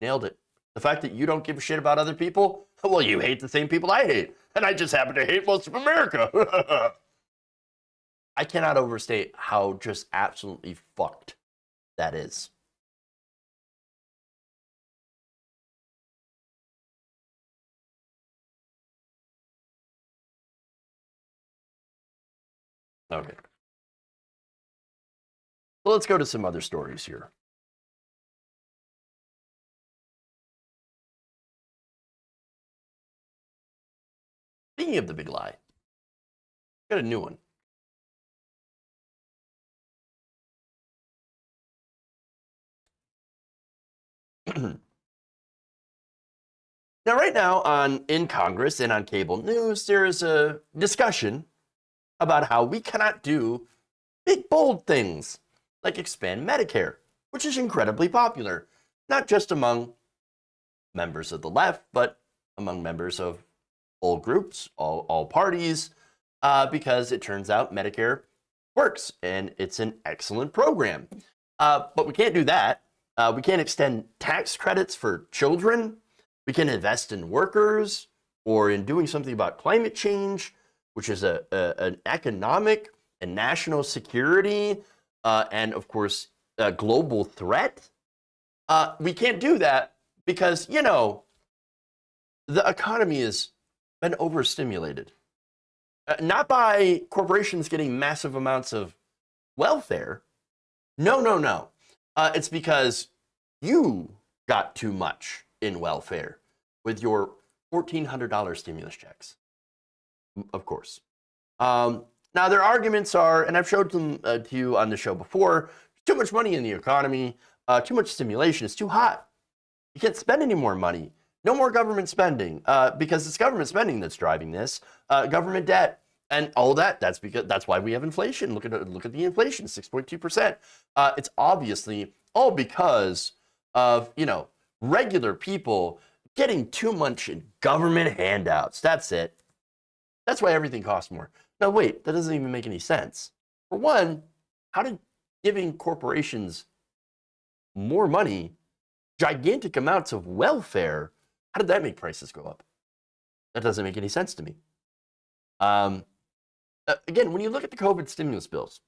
Nailed it. The fact that you don't give a shit about other people, well, you hate the same people I hate. And I just happen to hate most of America. I cannot overstate how just absolutely fucked that is. Okay. Well, let's go to some other stories here. Speaking of the big lie, got a new one. Now, right now in Congress and on cable news, there is a discussion about how we cannot do big, bold things like expand Medicare, which is incredibly popular, not just among members of the left, but among members of all groups, all parties, because it turns out Medicare works and it's an excellent program. But we can't do that. We can't extend tax credits for children. We can invest in workers or in doing something about climate change, which is an economic and national security and, of course, a global threat. We can't do that because, the economy has been overstimulated. Not by corporations getting massive amounts of welfare. No. It's because you got too much in welfare with your $1,400 stimulus checks. Of course. Now, their arguments are, and I've showed them to you on the show before, too much money in the economy, too much stimulation, it's too hot. You can't spend any more money. No more government spending, because it's government spending that's driving this. Government debt and all that. That's why we have inflation. Look at the inflation, 6.2%. It's obviously all because of regular people getting too much in government handouts. That's it. That's why everything costs more. Now wait, that doesn't even make any sense. For one, how did giving corporations more money, gigantic amounts of welfare, how did that make prices go up? That doesn't make any sense to me. Again, when you look at the COVID stimulus bills,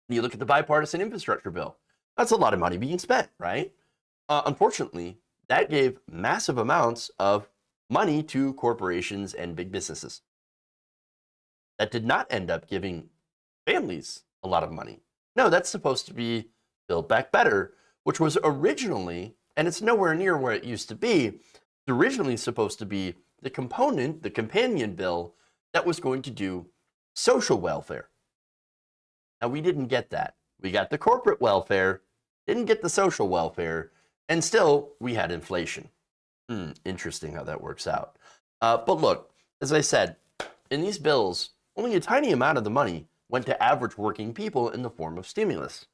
when you look at the bipartisan infrastructure bill, that's a lot of money being spent, right? Unfortunately, that gave massive amounts of money to corporations and big businesses. That did not end up giving families a lot of money. No, that's supposed to be Build Back Better, which was originally, and it's nowhere near where it used to be, it's originally supposed to be the companion bill that was going to do social welfare. Now, we didn't get that. We got the corporate welfare, didn't get the social welfare, and still we had inflation. Interesting how that works out. But look, as I said, in these bills, only a tiny amount of the money went to average working people in the form of stimulus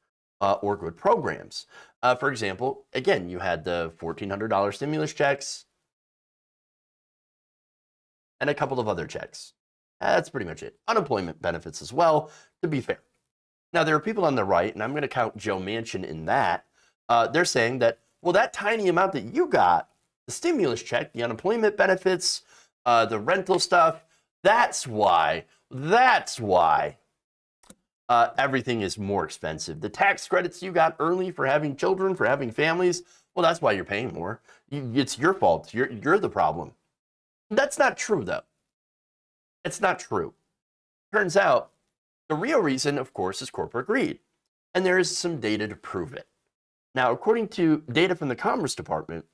or good programs. For example, again, you had the $1,400 stimulus checks and a couple of other checks. That's pretty much it. Unemployment benefits as well, to be fair. Now, there are people on the right, and I'm going to count Joe Manchin in that. They're saying that, well, that tiny amount that you got, the stimulus check, the unemployment benefits, the rental stuff, that's why everything is more expensive. The tax credits you got early for having children, for having families, well, that's why you're paying more. It's your fault. You're the problem. That's not true, though. It's not true. Turns out, the real reason, of course, is corporate greed. And there is some data to prove it. Now, according to data from the Commerce Department,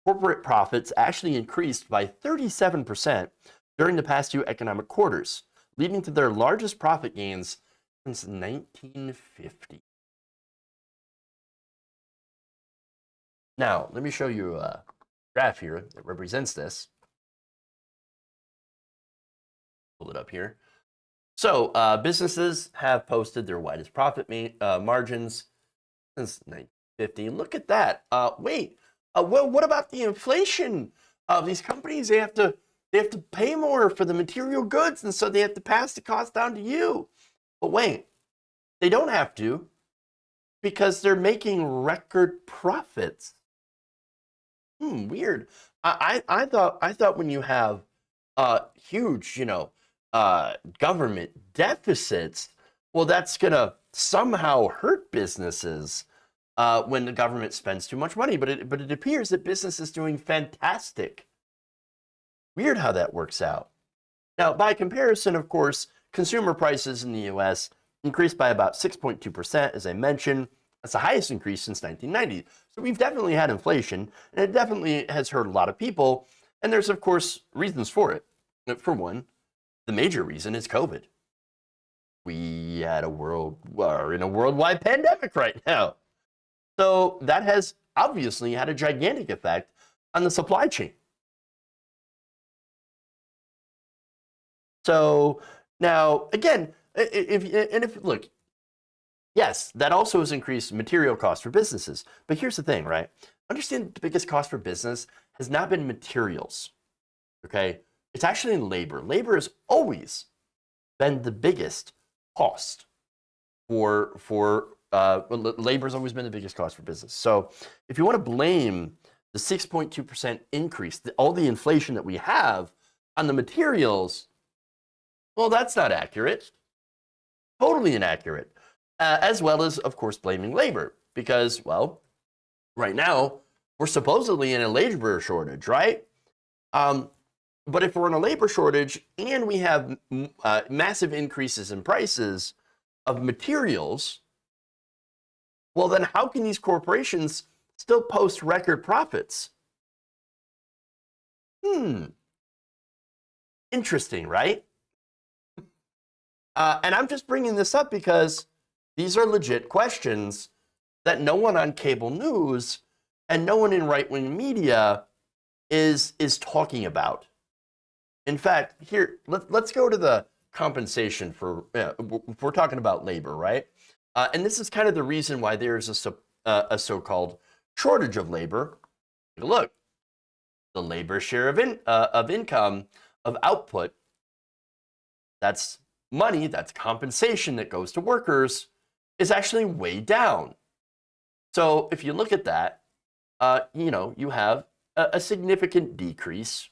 corporate profits actually increased by 37% during the past 2 economic quarters, leading to their largest profit gains since 1950. Now, let me show you a graph here that represents this. Pull it up here. So, businesses have posted their widest profit margins since 1950. Look at that. Wait, well, what about the inflation of these companies? They have to pay more for the material goods, and so they have to pass the cost down to you. But wait, they don't have to, because they're making record profits. Weird. I thought when you have huge, government deficits, well, that's gonna somehow hurt businesses when the government spends too much money. But it appears that business is doing fantastic. Weird how that works out. Now, by comparison, of course, consumer prices in the U.S. increased by about 6.2%, as I mentioned. That's the highest increase since 1990. So we've definitely had inflation, and it definitely has hurt a lot of people. And there's, of course, reasons for it. For one, the major reason is COVID. We are in a worldwide pandemic right now. So that has obviously had a gigantic effect on the supply chain. So now, again, look, yes, that also has increased material costs for businesses. But here's the thing, right? Understand the biggest cost for business has not been materials, okay? It's actually labor. Labor has always been the biggest cost labor has always been the biggest cost for business. So if you want to blame the 6.2% increase, all the inflation that we have on the materials, well, that's not accurate. Totally inaccurate. As well as, of course, blaming labor. Because, well, right now, we're supposedly in a labor shortage, right? But if we're in a labor shortage and we have massive increases in prices of materials, well, then how can these corporations still post record profits? Interesting, right? And I'm just bringing this up because these are legit questions that no one on cable news and no one in right-wing media is talking about. In fact, here, let's go to the compensation for, if we're talking about labor, right? And this is kind of the reason why there's a so-called shortage of labor. Look, the labor share of income, of output, that's money, that's compensation that goes to workers, is actually way down. So if you look at that, you have a significant decrease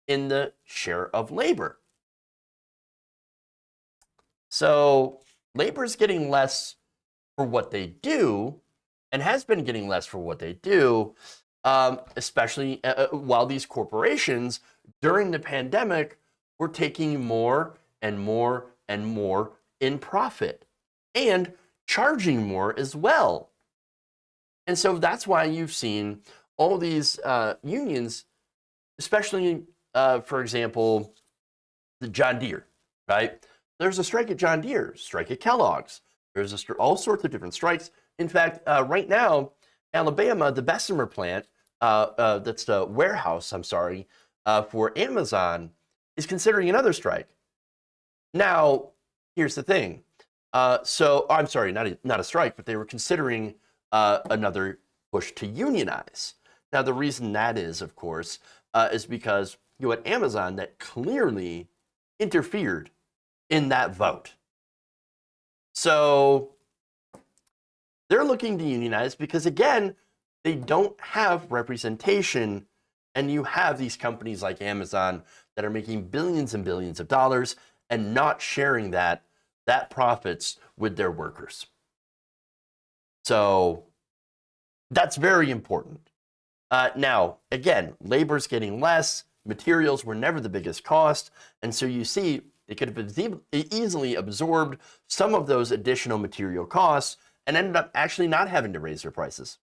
in the share of labor. So labor is getting less for what they do, and has been getting less for what they do, especially while these corporations during the pandemic were taking more and more and more in profit and charging more as well. And so that's why you've seen all these unions, especially, for example, the John Deere, right? There's a strike at John Deere, strike at Kellogg's. There's all sorts of different strikes. In fact, right now, Alabama, the Bessemer plant, that's the warehouse, for Amazon, is considering another strike. Now, here's the thing. I'm sorry, not a strike, but they were considering another push to unionize. Now, the reason that is, of course, is because you had Amazon that clearly interfered in that vote. So they're looking to unionize because, again, they don't have representation, and you have these companies like Amazon that are making billions and billions of dollars and not sharing that profits with their workers. So that's very important. Now, again, labor's getting less. Materials were never the biggest cost. And so you see, they could have easily absorbed some of those additional material costs and ended up actually not having to raise their prices.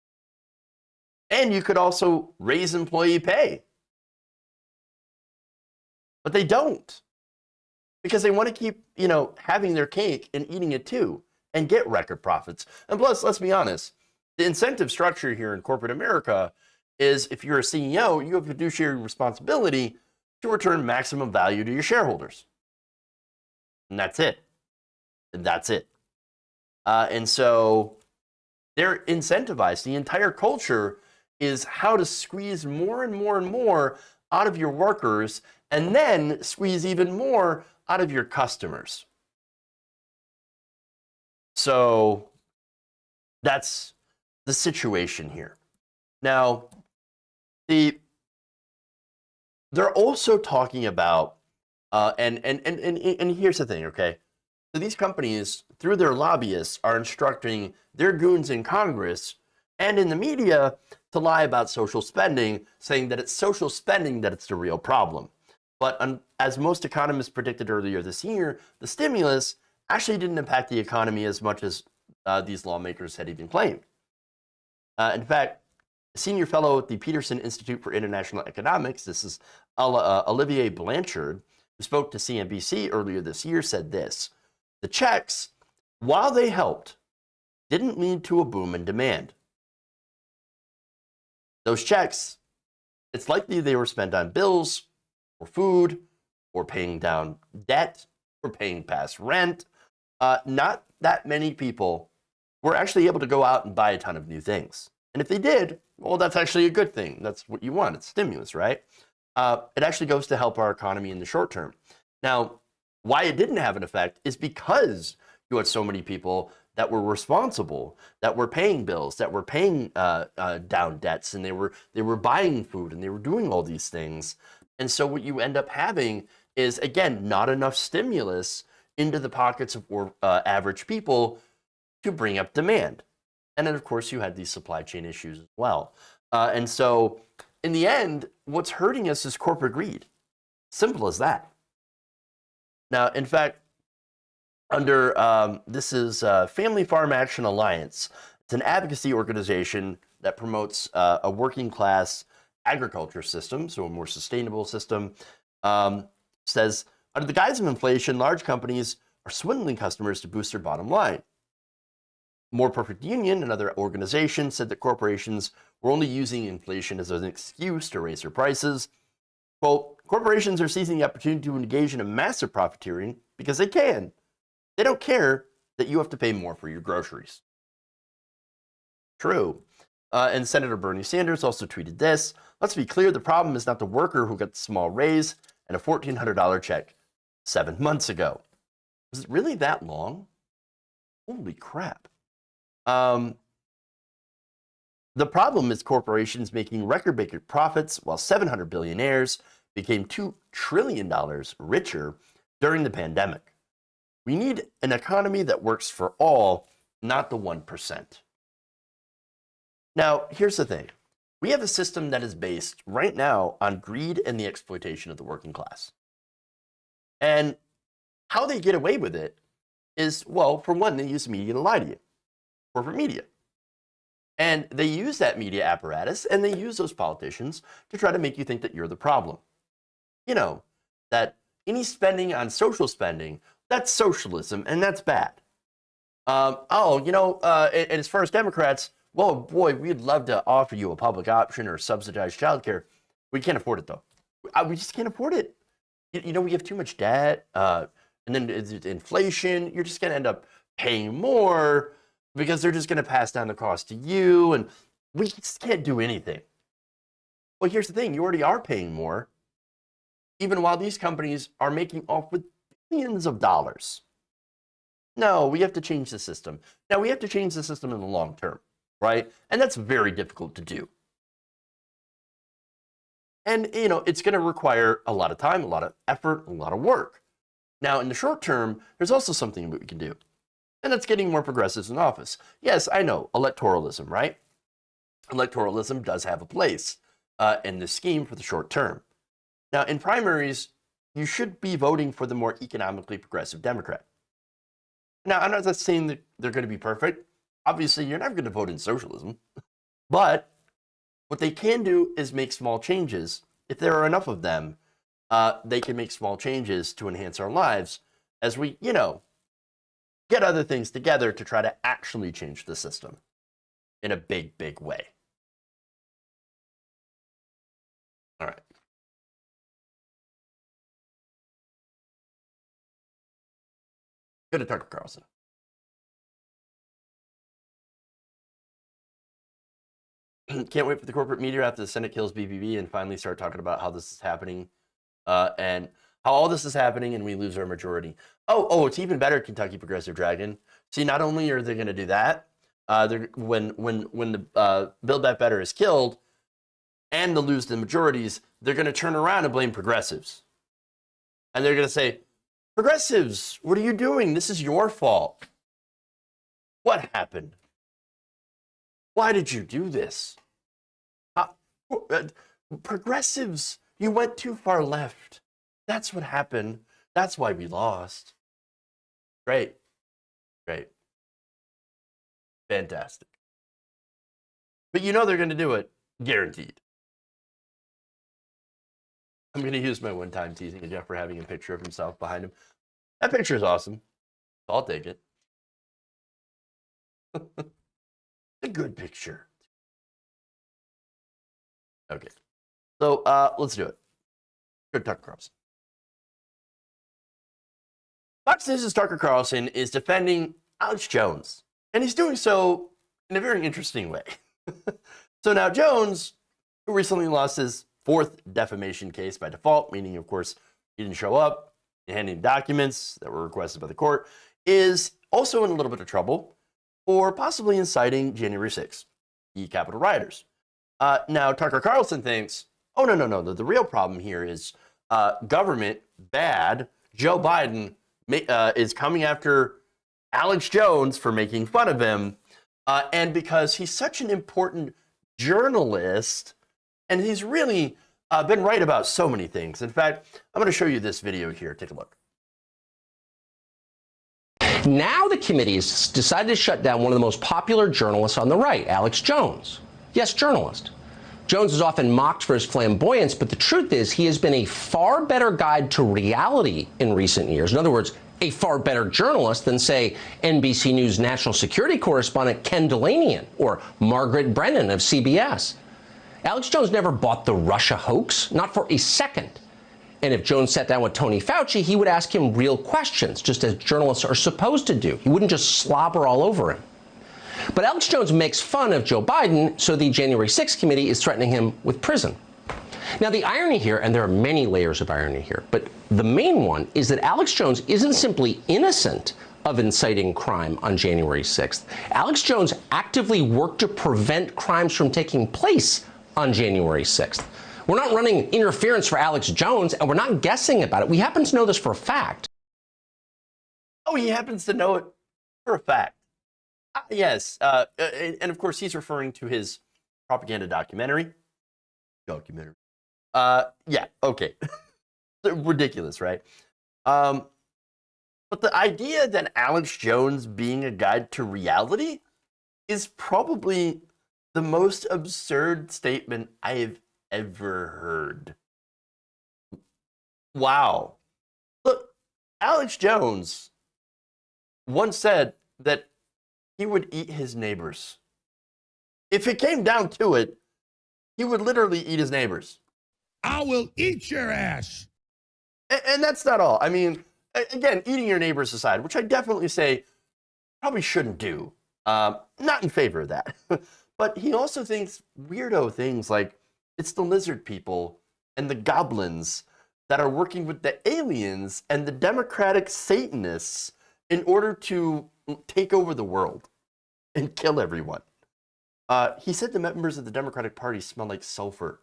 And you could also raise employee pay. But they don't, because they want to keep, having their cake and eating it too and get record profits. And plus, let's be honest, the incentive structure here in corporate America is, if you're a CEO, you have fiduciary responsibility to return maximum value to your shareholders. And that's it. And so they're incentivized. The entire culture is how to squeeze more and more and more out of your workers, and then squeeze even more out of your customers. So that's the situation here. Now, they're also talking about, and here's the thing, okay? So these companies, through their lobbyists, are instructing their goons in Congress and in the media to lie about social spending, saying that it's social spending that's the real problem. But as most economists predicted earlier this year, the stimulus actually didn't impact the economy as much as these lawmakers had even claimed. In fact, a senior fellow at the Peterson Institute for International Economics, this is Olivier Blanchard, who spoke to CNBC earlier this year, said this: the checks, while they helped, didn't lead to a boom in demand. Those checks, it's likely they were spent on bills, or food, or paying down debt, or paying past rent. Not that many people were actually able to go out and buy a ton of new things. And if they did, well, that's actually a good thing. That's what you want. It's stimulus, right? It actually goes to help our economy in the short term. Now, why it didn't have an effect is because you had so many people that were responsible, that were paying bills, that were paying down debts, and they were buying food, and they were doing all these things. And so what you end up having is, again, not enough stimulus into the pockets of average people to bring up demand. And then, of course, you had these supply chain issues as well. And so in the end, what's hurting us is corporate greed. Simple as that. Now, in fact, under this is Family Farm Action Alliance. It's an advocacy organization that promotes a working class agriculture system, so a more sustainable system. Says, under the guise of inflation, large companies are swindling customers to boost their bottom line. More Perfect Union, another organization, said that corporations were only using inflation as an excuse to raise their prices. Quote, corporations are seizing the opportunity to engage in a massive profiteering because they can. They don't care that you have to pay more for your groceries. True. And Senator Bernie Sanders also tweeted this. Let's be clear, the problem is not the worker who got the small raise and a $1,400 check 7 months ago. Was it really that long? Holy crap. The problem is corporations making record-breaking profits while 700 billionaires became $2 trillion richer during the pandemic. We need an economy that works for all, not the 1%. Now, here's the thing. We have a system that is based right now on greed and the exploitation of the working class. And how they get away with it is, well, for one, they use media to lie to you. Corporate media. And they use that media apparatus and they use those politicians to try to make you think that you're the problem. You know, that any spending on social spending, that's socialism and that's bad. And as far as Democrats, well, boy, we'd love to offer you a public option or subsidized childcare. We can't afford it, though. We just can't afford it. You know, we have too much debt, and then it's inflation. You're just going to end up paying more because they're just going to pass down the cost to you, and we just can't do anything. Well, here's the thing. You already are paying more, even while these companies are making off with billions of dollars. No, we have to change the system. Now, we have to change the system in the long term, right? And that's very difficult to do. And, you know, it's going to require a lot of time, a lot of effort, a lot of work. Now, in the short term, there's also something that we can do. And that's getting more progressives in office. Yes, I know, electoralism, right? Electoralism does have a place in this scheme for the short term. Now, in primaries, you should be voting for the more economically progressive Democrat. Now, I'm not saying that they're going to be perfect. Obviously, you're never going to vote in socialism. But what they can do is make small changes. If there are enough of them, they can make small changes to enhance our lives as we, you know, get other things together to try to actually change the system in a big, big way. All right. Go to Tucker Carlson. Can't wait for the corporate media after the Senate kills BBB and finally start talking about how this is happening and how all this is happening and we lose our majority. Oh, it's even better, Kentucky Progressive Dragon. See, not only are they going to do that, when the Build Back Better is killed and they'll lose the majorities, they're going to turn around and blame progressives. And they're going to say, progressives, what are you doing? This is your fault. What happened? Why did you do this? Progressives, you went too far left. That's what happened. That's why we lost. Great. Great. Fantastic. But you know they're going to do it. Guaranteed. I'm going to use my one-time teasing of Jeff for having a picture of himself behind him. That picture is awesome. I'll take it. A good picture. Okay. So let's do it. Good, Tucker Carlson. Fox News' Tucker Carlson is defending Alex Jones, and he's doing so in a very interesting way. So now Jones, who recently lost his 4th defamation case by default, meaning, of course, he didn't show up, handing documents that were requested by the court, is also in a little bit of trouble for possibly inciting January 6th, the Capitol rioters. Now, Tucker Carlson thinks, oh, no. The real problem here is government, bad. Joe Biden is coming after Alex Jones for making fun of him. And because he's such an important journalist, and he's really been right about so many things. In fact, I'm going to show you this video here. Take a look. Now the committee has decided to shut down one of the most popular journalists on the right, Alex Jones. Yes, journalist. Jones is often mocked for his flamboyance, but the truth is he has been a far better guide to reality in recent years. In other words, a far better journalist than, say, NBC News national security correspondent Ken Delanian or Margaret Brennan of CBS. Alex Jones never bought the Russia hoax, not for a second. And if Jones sat down with Tony Fauci, he would ask him real questions, just as journalists are supposed to do. He wouldn't just slobber all over him. But Alex Jones makes fun of Joe Biden, so the January 6th committee is threatening him with prison. Now, the irony here, and there are many layers of irony here, but the main one is that Alex Jones isn't simply innocent of inciting crime on January 6th. Alex Jones actively worked to prevent crimes from taking place on January 6th. We're not running interference for Alex Jones, and we're not guessing about it. We happen to know this for a fact. Oh, he happens to know it for a fact. Yes. And of course, he's referring to his propaganda documentary. Yeah, okay. Ridiculous, right? But the idea that Alex Jones being a guide to reality is probably the most absurd statement I have ever heard. Wow. Look, Alex Jones once said that he would eat his neighbors. If it came down to it, he would literally eat his neighbors. I will eat your ass. And that's not all. I mean, again, eating your neighbors aside, which I definitely say probably shouldn't do. Not in favor of that. But he also thinks weirdo things like it's the lizard people and the goblins that are working with the aliens and the democratic Satanists in order to take over the world and kill everyone. He said the members of the Democratic Party smell like sulfur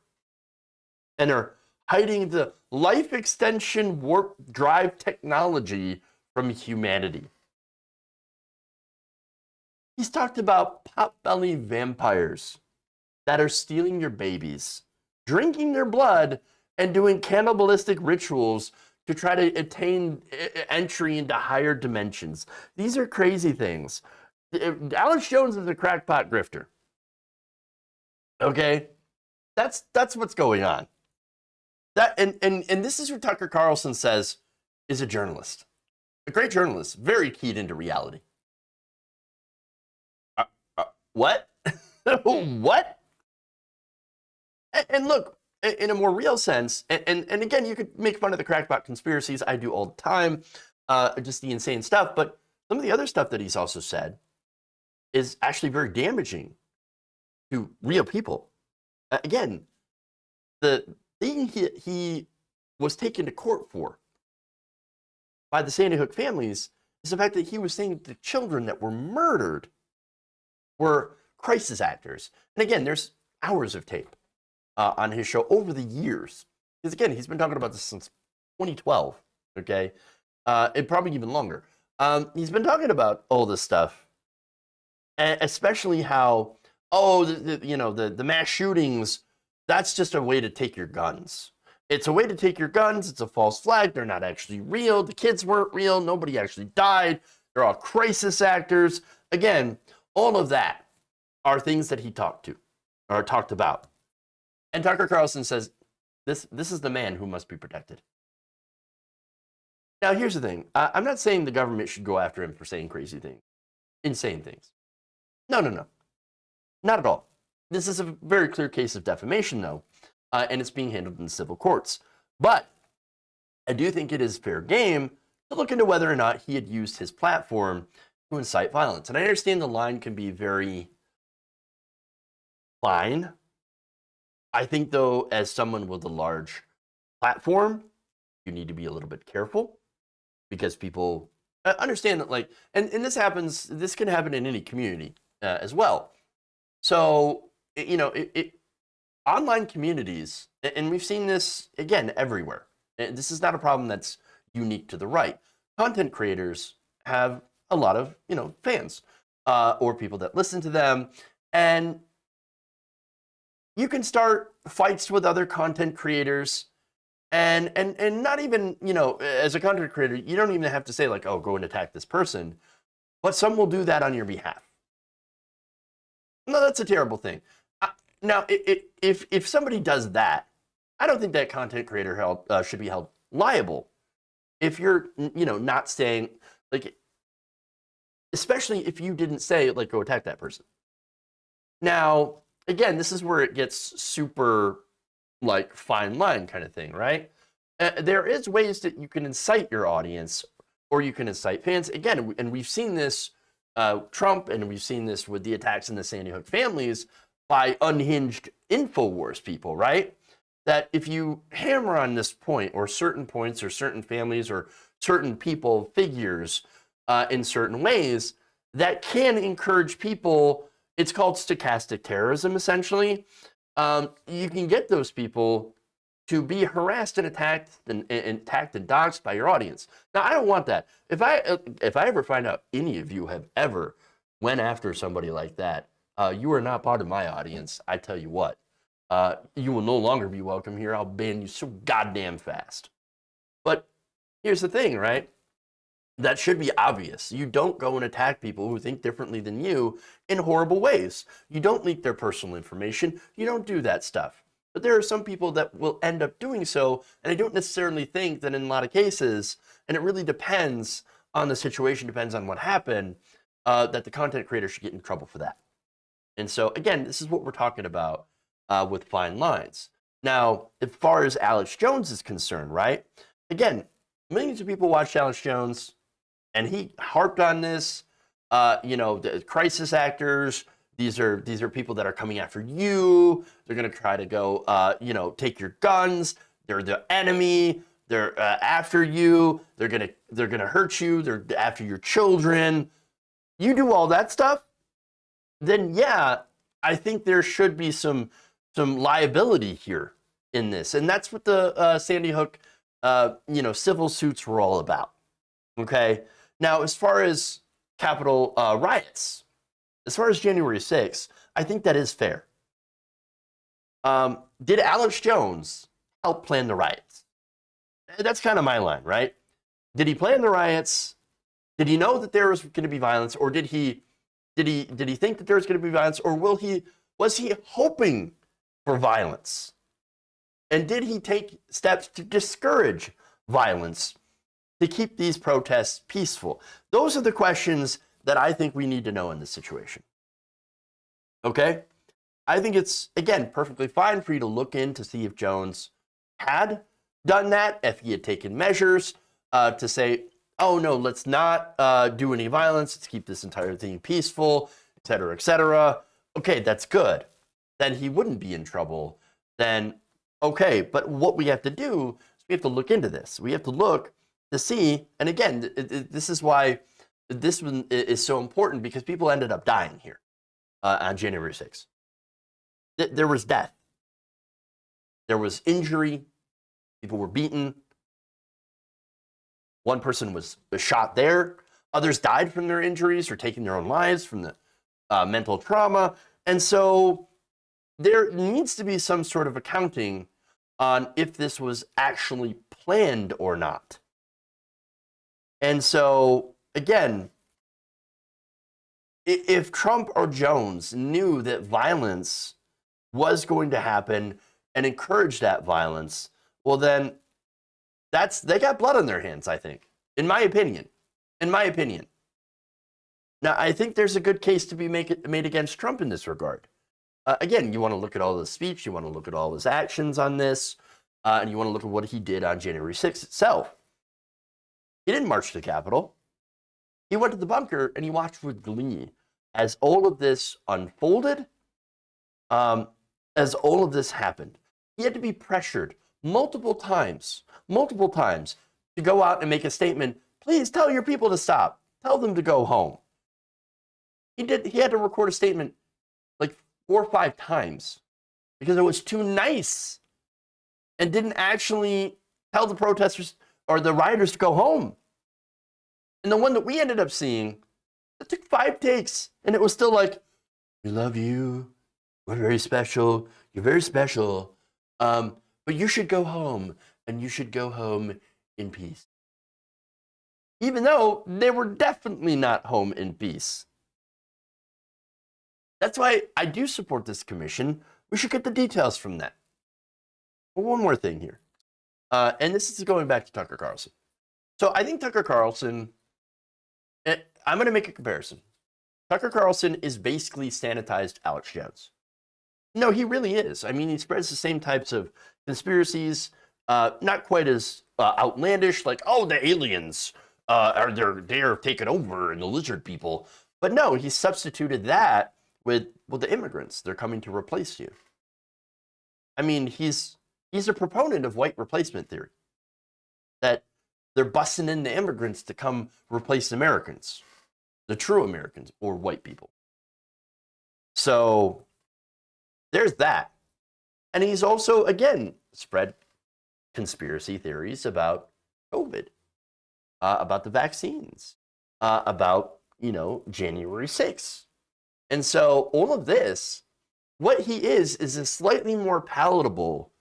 and are hiding the life extension warp drive technology from humanity. He's talked about pot-belly vampires that are stealing your babies, drinking their blood, and doing cannibalistic rituals to try to attain entry into higher dimensions. These are crazy things. Alex Jones is a crackpot grifter. Okay? That's what's going on. That and this is what Tucker Carlson says is a journalist. A great journalist, very keyed into reality. What? What? And look, in a more real sense, and again, you could make fun of the crackpot conspiracies. I do all the time, just the insane stuff. But some of the other stuff that he's also said is actually very damaging to real people. Again, the thing he was taken to court for by the Sandy Hook families is the fact that he was saying that the children that were murdered were crisis actors. And again, there's hours of tape on his show over the years. Because again, he's been talking about this since 2012, okay? And probably even longer. He's been talking about all this stuff, especially how, the mass shootings, that's just a way to take your guns. It's a way to take your guns. It's a false flag. They're not actually real. The kids weren't real. Nobody actually died. They're all crisis actors. Again, all of that are things that he talked about. And Tucker Carlson says, this is the man who must be protected. Now, here's the thing. I'm not saying the government should go after him for saying crazy things, insane things. No. Not at all. This is a very clear case of defamation, though, and it's being handled in the civil courts. But I do think it is fair game to look into whether or not he had used his platform to incite violence. And I understand the line can be very fine. I think, though, as someone with a large platform, you need to be a little bit careful because people understand that, and this can happen in any community as well. So, online communities, and we've seen this, again, everywhere. And this is not a problem that's unique to the right. Content creators have a lot of, fans or people that listen to them. And you can start fights with other content creators and not even, as a content creator, you don't even have to say like, oh, go and attack this person. But some will do that on your behalf. No, that's a terrible thing. Now, if somebody does that, I don't think that content creator should be held liable if you're, not saying, like, especially if you didn't say, like, go attack that person. Now, again, this is where it gets super, like, fine line kind of thing, right? There is ways that you can incite your audience, or you can incite fans. Again, and we've seen this, Trump, and we've seen this with the attacks in the Sandy Hook families by unhinged InfoWars people, right? That if you hammer on this point, or certain points, or certain families, or certain people, figures, in certain ways, that can encourage people. It's called stochastic terrorism, essentially. You can get those people to be harassed and attacked and doxxed by your audience. Now, I don't want that. If I ever find out any of you have ever went after somebody like that, you are not part of my audience. I tell you what, you will no longer be welcome here. I'll ban you so goddamn fast. But here's the thing, right? That should be obvious. You don't go and attack people who think differently than you in horrible ways. You don't leak their personal information. You don't do that stuff. But there are some people that will end up doing so, and I don't necessarily think that in a lot of cases, and it really depends on the situation, depends on what happened, that the content creator should get in trouble for that. And so, again, this is what we're talking about with fine lines. Now, as far as Alex Jones is concerned, right? Again, millions of people watched Alex Jones, and he harped on this, the crisis actors. These are people that are coming after you. They're going to try to go, take your guns. They're the enemy. They're after you. They're gonna hurt you. They're after your children. You do all that stuff, then yeah, I think there should be some liability here in this, and that's what the Sandy Hook, civil suits were all about. Okay. Now, as far as Capitol riots, as far as January 6th, I think that is fair. Did Alex Jones help plan the riots? That's kind of my line, right? Did he plan the riots? Did he know that there was going to be violence, or did he think that there was going to be violence, or was he hoping for violence? And did he take steps to discourage violence, to keep these protests peaceful? Those are the questions that I think we need to know in this situation. Okay? I think it's, again, perfectly fine for you to look in to see if Jones had done that, if he had taken measures to say, oh no, let's not do any violence, let's keep this entire thing peaceful, et cetera, et cetera. Okay, that's good. Then he wouldn't be in trouble. Then, okay, but what we have to do is we have to look into this. We have to look to see, and again, this is why this one is so important, because people ended up dying here on January 6th. There was death. There was injury. People were beaten. One person was shot there. Others died from their injuries or taking their own lives from the mental trauma. And so there needs to be some sort of accounting on if this was actually planned or not. And so, again, if Trump or Jones knew that violence was going to happen and encouraged that violence, well then, they got blood on their hands, I think, in my opinion. Now, I think there's a good case to be made against Trump in this regard. Again, you want to look at all the speech, you want to look at all his actions on this, and you want to look at what he did on January 6th itself. He didn't march to the Capitol. He went to the bunker and he watched with glee as all of this unfolded, as all of this happened. He had to be pressured multiple times to go out and make a statement. Please tell your people to stop. Tell them to go home. He had to record a statement like 4 or 5 times because it was too nice and didn't actually tell the protesters or the rioters to go home. And the one that we ended up seeing, it took 5 takes, and it was still like, we love you, we're very special, you're very special, but you should go home, and you should go home in peace. Even though they were definitely not home in peace. That's why I do support this commission. We should get the details from that. But one more thing here. And this is going back to Tucker Carlson. So I think Tucker Carlson, I'm going to make a comparison. Tucker Carlson is basically sanitized Alex Jones. No, he really is. I mean, he spreads the same types of conspiracies, not quite as outlandish, like, oh, the aliens they're taking over and the lizard people. But no, he substituted that with the immigrants. They're coming to replace you. I mean, he's a proponent of white replacement theory, that they're busting in the immigrants to come replace Americans, the true Americans or white people. So there's that. And he's also, again, spread conspiracy theories about COVID, about the vaccines, about, January 6th. And so all of this, what he is a slightly more palatable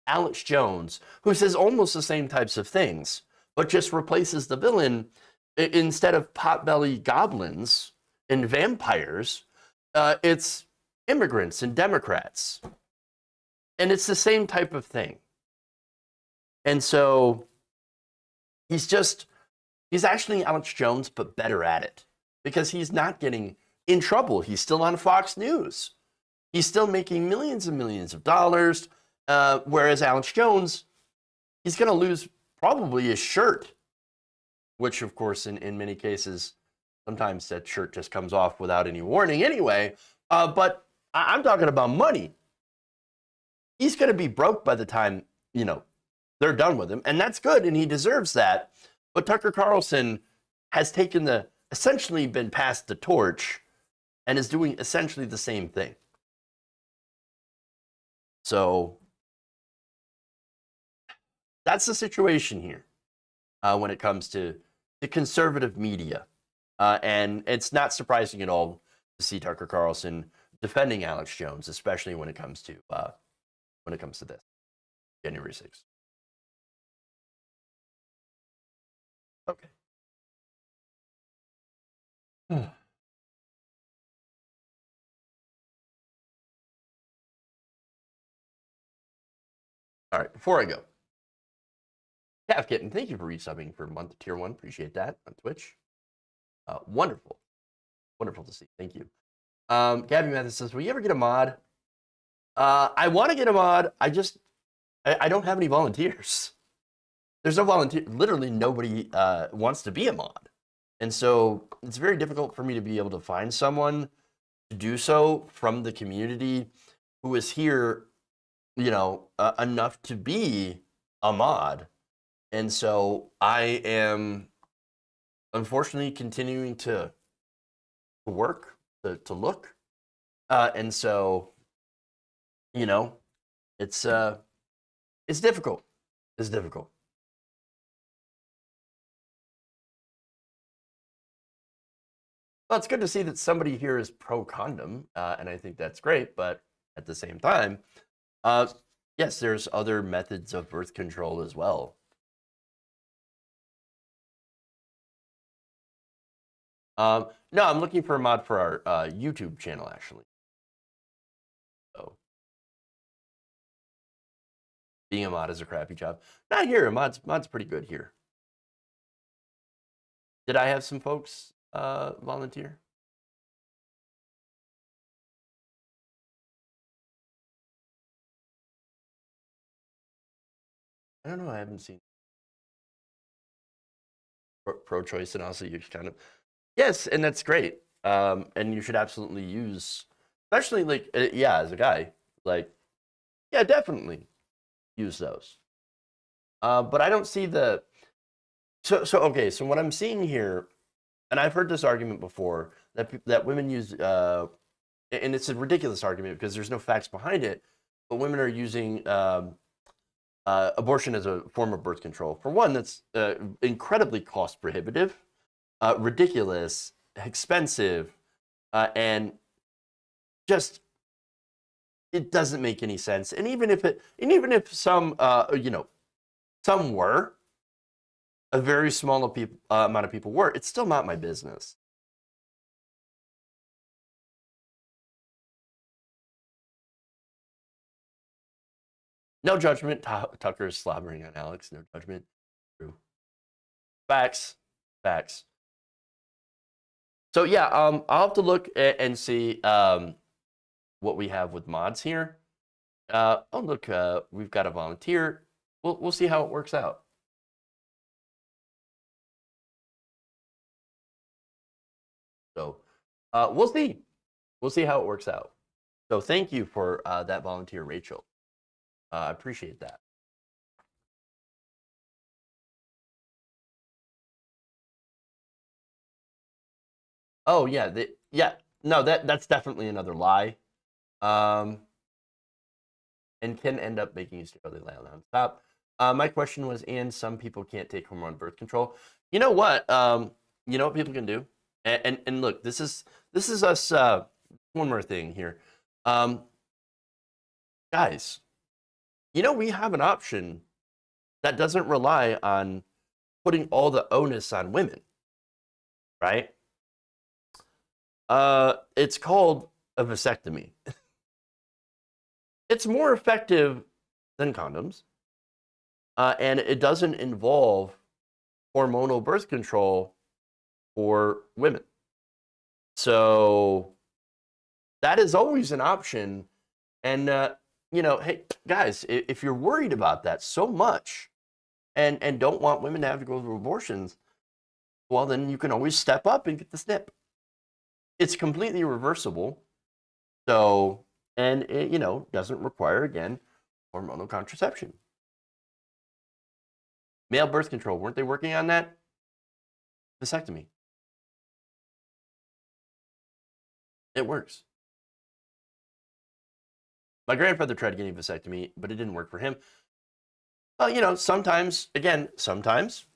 Alex Jones, who says almost the same types of things, but just replaces the villain. Instead of potbelly goblins and vampires, it's immigrants and Democrats. And it's the same type of thing. And so he's actually Alex Jones, but better at it, because he's not getting in trouble. He's still on Fox News. He's still making millions and millions of dollars, whereas Alex Jones, he's going to lose probably his shirt, which, of course, in many cases, sometimes that shirt just comes off without any warning anyway. But I'm talking about money. He's going to be broke by the time, they're done with him. And that's good, and he deserves that. But Tucker Carlson has essentially been passed the torch and is doing essentially the same thing. So that's the situation here when it comes to the conservative media. And it's not surprising at all to see Tucker Carlson defending Alex Jones, especially when it comes to this, January 6th. Okay. All right, before I go, Calf Kitten, thank you for resubbing for a month tier 1. Appreciate that on Twitch. Wonderful. Wonderful to see. Thank you. Gabby Mathis says, will you ever get a mod? I want to get a mod. I don't have any volunteers. There's no volunteer. Literally nobody wants to be a mod. And so it's very difficult for me to be able to find someone to do so from the community who is here, enough to be a mod. And so I am unfortunately continuing to work, to look. And so, it's difficult. It's difficult. Well, it's good to see that somebody here is pro condom, and I think that's great. But at the same time, yes, there's other methods of birth control as well. No, I'm looking for a mod for our YouTube channel, actually. So, being a mod is a crappy job. Not here. Mod's pretty good here. Did I have some folks volunteer? I don't know. I haven't seen pro-choice, and also you kind of. Yes, and that's great. And you should absolutely use, especially as a guy, definitely use those. But I don't see the. Okay. So what I'm seeing here, and I've heard this argument before, that women use, and it's a ridiculous argument because there's no facts behind it, but women are using abortion as a form of birth control. For one, that's incredibly cost prohibitive. Ridiculous, expensive, and just it doesn't make any sense. And even if some some were, a very small amount of people were, it's still not my business. No judgment. Tucker is slobbering on Alex. No judgment. True. Facts. So yeah, I'll have to look and see what we have with mods here. Oh look, we've got a volunteer. We'll see how it works out. So we'll see. We'll see how it works out. So thank you for that volunteer, Rachel. I appreciate that. Oh yeah, no, that's definitely another lie, and can end up making you sterilely lay on top. My question was, and some people can't take hormone birth control. You know what? You know what people can do, and look, this is us. One more thing here, guys. You know, we have an option that doesn't rely on putting all the onus on women, right? It's called a vasectomy. It's more effective than condoms, and it doesn't involve hormonal birth control for women. So that is always an option. And, you know, hey, guys, if you're worried about that so much and don't want women to have to go through abortions, well, then you can always step up and get the snip. It's completely reversible. So, and it, you know, doesn't require, again, hormonal contraception. Male birth control, weren't they working on that? Vasectomy. It works. My grandfather tried getting a vasectomy, but it didn't work for him. Well, you know, sometimes, again, sometimes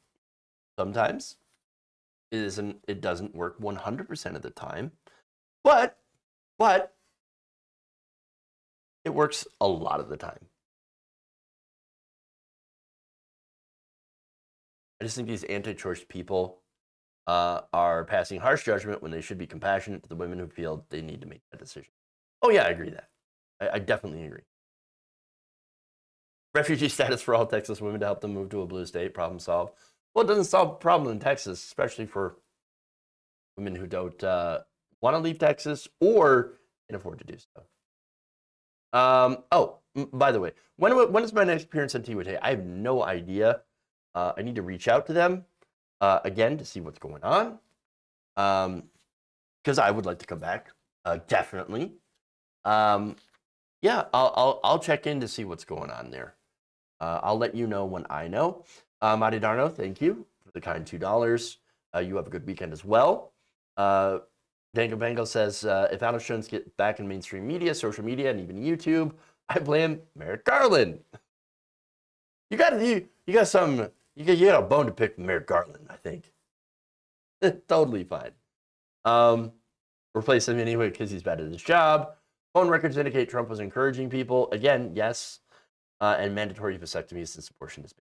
it doesn't work 100% of the time, but it works a lot of the time. I just think these anti-choice people are passing harsh judgment when they should be compassionate to the women who feel they need to make that decision. Oh yeah, I agree that. I definitely agree. Refugee status for all Texas women to help them move to a blue state, problem solved. Well, it doesn't solve the problem in Texas, especially for women who don't want to leave Texas or can afford to do so. Oh, by the way, when is my next appearance on T-Wood? I have no idea. I need to reach out to them again to see what's going on, because I would like to come back, definitely. Yeah, I'll check in to see what's going on there. I'll let you know when I know. Madi Darno, thank you for the kind $2. You have a good weekend as well. Dango Bango says, if Alex Jones get back in mainstream media, social media, and even YouTube, I blame Merrick Garland. You got a bone to pick with Merrick Garland, I think. Totally fine. Replace him anyway because he's bad at his job. Phone records indicate Trump was encouraging people. Again, yes. And mandatory vasectomy since abortion is banned.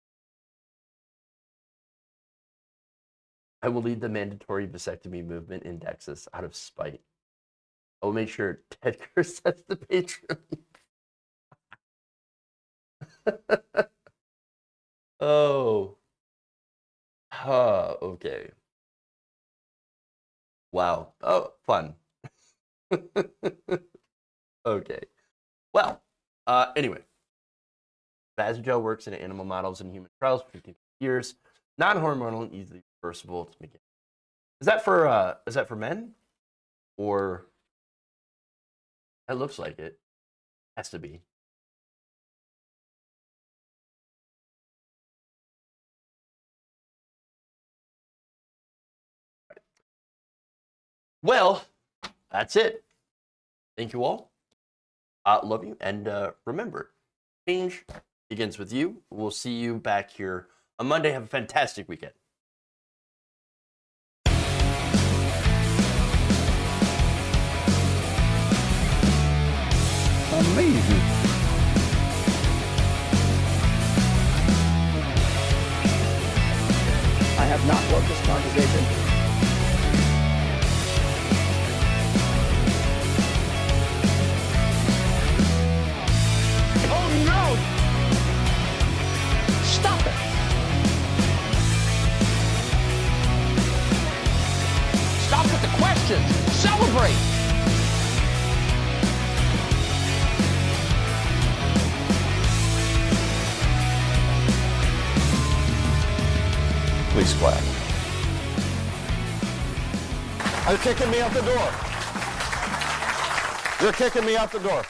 I will lead the mandatory vasectomy movement in Texas out of spite. I will make sure Ted Kerr sets the Patreon. Oh. Okay. Wow. Oh, fun. Okay. Well, anyway. Vasogel works in animal models and human trials for 15 years. Non-hormonal and easily reversible to begin. Is that for men? Or it looks like it. Has to be. Well, that's it. Thank you all. Love you. And remember, change begins with you. We'll see you back here on Monday. Have a fantastic weekend. Amazing. I have not loved this conversation. Square. You're kicking me out the door. You're kicking me out the door.